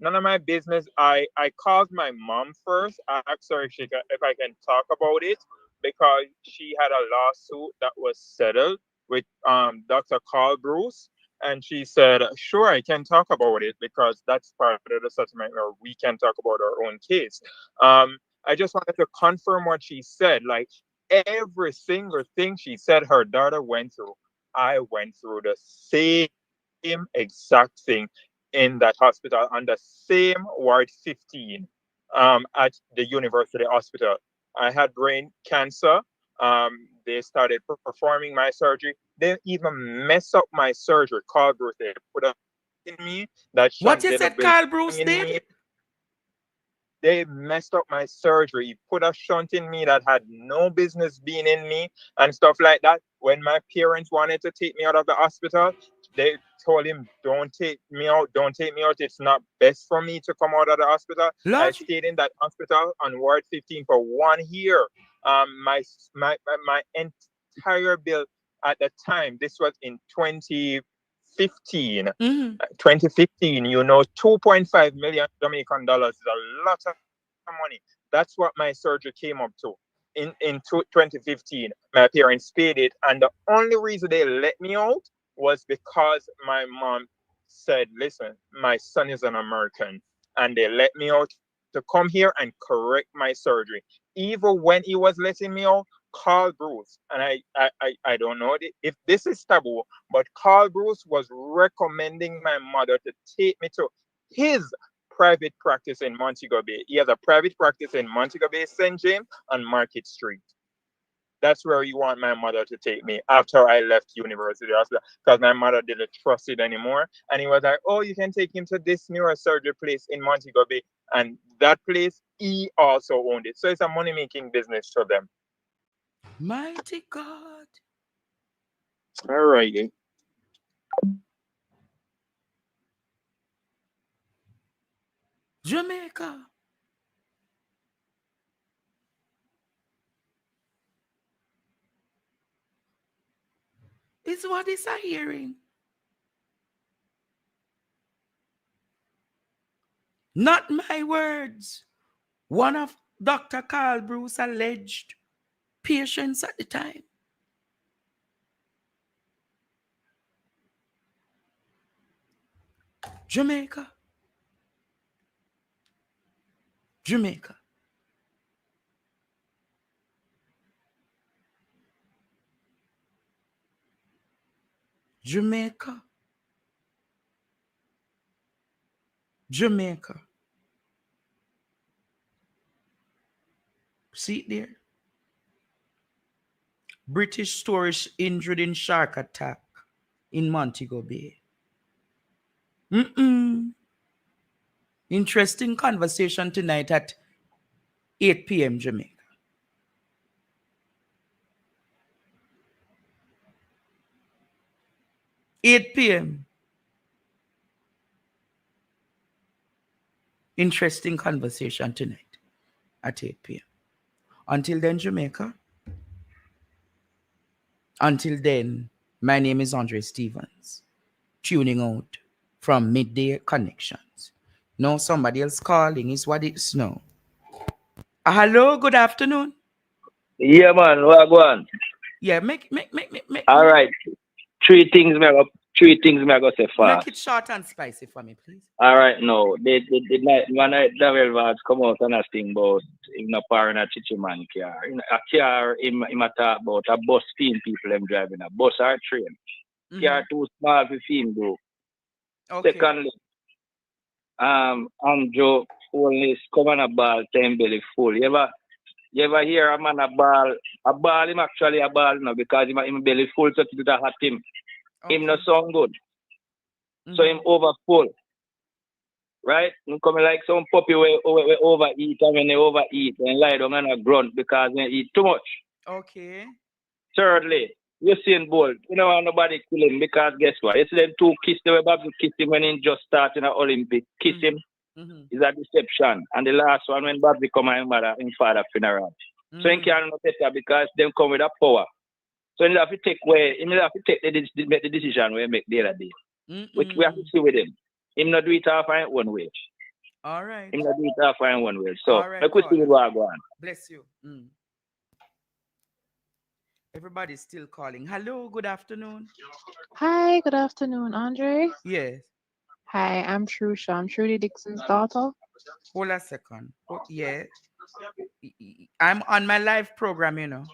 [SPEAKER 10] none of my business. I called my mom first. I asked her if I can talk about it because she had a lawsuit that was settled with Dr. Carl Bruce, and she said, "Sure, I can talk about it because that's part of the settlement where we can talk about our own case." I just wanted to confirm what she said. Like, every single thing she said her daughter went through, I went through the same exact thing in that hospital on the same ward 15 at the university hospital. I had brain cancer. They started performing my surgery. They even messed up my surgery. Carl Bruce, they put up in me that
[SPEAKER 2] what
[SPEAKER 10] shunt
[SPEAKER 2] you
[SPEAKER 10] they
[SPEAKER 2] said
[SPEAKER 10] built
[SPEAKER 2] Carl Bruce
[SPEAKER 10] in
[SPEAKER 2] did?
[SPEAKER 10] me. They messed up my surgery. He put a shunt in me that had no business being in me and stuff like that. When my parents wanted to take me out of the hospital, they told him, "Don't take me out. Don't take me out. It's not best for me to come out of the hospital." I stayed in that hospital on Ward 15 for 1 year. My entire bill at the time, this was in 2015. 2015, 2.5 million Jamaican dollars is a lot of money. That's what my surgery came up to in 2015. My parents paid it, and the only reason they let me out was because my mom said, "Listen, my son is an American," and they let me out to come here and correct my surgery. Even when he was letting me out, Carl Bruce, and I don't know if this is taboo, but Carl Bruce was recommending my mother to take me to his private practice in Montego Bay. He has a private practice in Montego Bay, St. James, on Market Street. That's where you want my mother to take me after I left university hospital, because my mother didn't trust it anymore. And he was like, "Oh, you can take him to this neurosurgery place in Montego Bay." And that place, he also owned it. So it's a money-making business for them.
[SPEAKER 2] Mighty God.
[SPEAKER 10] All right.
[SPEAKER 2] Jamaica. Is what is a hearing. Not my words. One of Dr. Carl Bruce alleged patients at the time. Jamaica. Jamaica. Jamaica. Jamaica. See it there? British tourist injured in shark attack in Montego Bay. Interesting conversation tonight at 8 p.m. Jamaica. $8 p.m. Interesting conversation tonight at 8 p.m. Until then, Jamaica. Until then, my name is Andre Stevens, tuning out from Midday Connections. No, somebody else calling is what it's now. Hello, good afternoon.
[SPEAKER 11] Yeah, man, what go on?
[SPEAKER 2] Yeah, make.
[SPEAKER 11] All right. Three things me I go say fast.
[SPEAKER 2] Make it short and spicy for me, please.
[SPEAKER 11] All right, no. The night one night Daryl Vance come out and thing about him not powering a chichi man car. In a car him a talk about a bus team people them driving a bus or train. Car too small for him do.
[SPEAKER 2] Okay.
[SPEAKER 11] Secondly, Andrew only come on a ball time belly full. You ever hear a man a ball him actually a ball no because him belly full so to hot him. Okay. Him no sound good. So him over full. Right? Him coming like some puppy we overeat, and when they overeat and lie down and a grunt because they eat too much.
[SPEAKER 2] Okay.
[SPEAKER 11] Thirdly, Usain Bolt, you don't want nobody kill him because guess what? You see them two kiss the way about to kiss him when he just started the Olympic. Kiss him is a deception. And the last one when Bobby come and his father funeral. So he can't better because them come with a power. So he have to take the decision we make the other day. Which we have to see with him. Him not do it half in one way.
[SPEAKER 2] All right.
[SPEAKER 11] Him not do it half in one way. So let's see what I go on.
[SPEAKER 2] Bless you. Everybody's still calling. Hello, good afternoon.
[SPEAKER 12] Hi, good afternoon, Andre.
[SPEAKER 2] Yes.
[SPEAKER 12] Hi, I'm Trusha. I'm Trudy Dixon's daughter.
[SPEAKER 2] Hold a second. Oh, yeah. I'm on my live program, you know.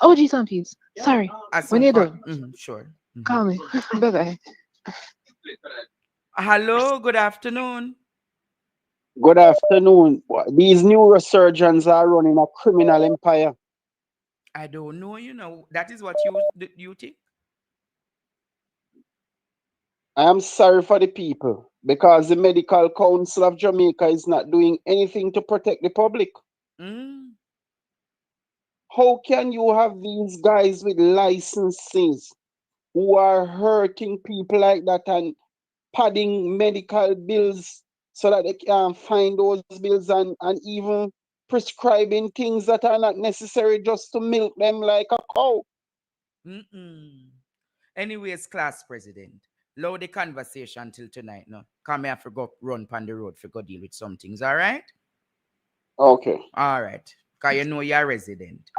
[SPEAKER 12] OG some peace. Sorry. When you're done,
[SPEAKER 2] sure.
[SPEAKER 12] call me. Bye-bye.
[SPEAKER 2] Hello, good afternoon.
[SPEAKER 13] Good afternoon. These neurosurgeons are running a criminal empire.
[SPEAKER 2] I don't know, that is what you think?
[SPEAKER 13] I am sorry for the people because the Medical Council of Jamaica is not doing anything to protect the public. How can you have these guys with licenses who are hurting people like that and padding medical bills so that they can find those bills and even prescribing things that are not necessary just to milk them like a cow?
[SPEAKER 2] Anyways, class president, lower the conversation till tonight. No, come here for go run on the road for go deal with some things. All right.
[SPEAKER 13] Okay.
[SPEAKER 2] All right. Cause you know you're a resident.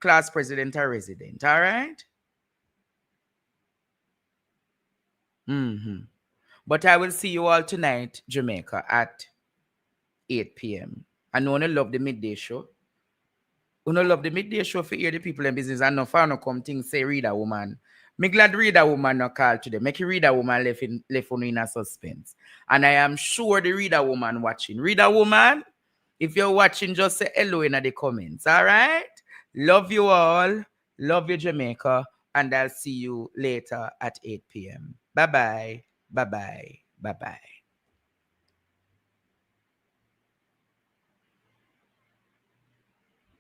[SPEAKER 2] Class president or resident. All right. But I will see you all tonight, Jamaica, at 8 p.m. I know you love the midday show. You know love the midday show for hear the people in business and no far no come things say read a woman. Me glad read a woman no call today. Make you read a woman left on in a suspense. And I am sure the reader woman watching. Reader woman, if you're watching, just say hello in the comments. All right. Love you all. Love you, Jamaica. And I'll see you later at 8 p.m. Bye-bye. Bye-bye. Bye-bye.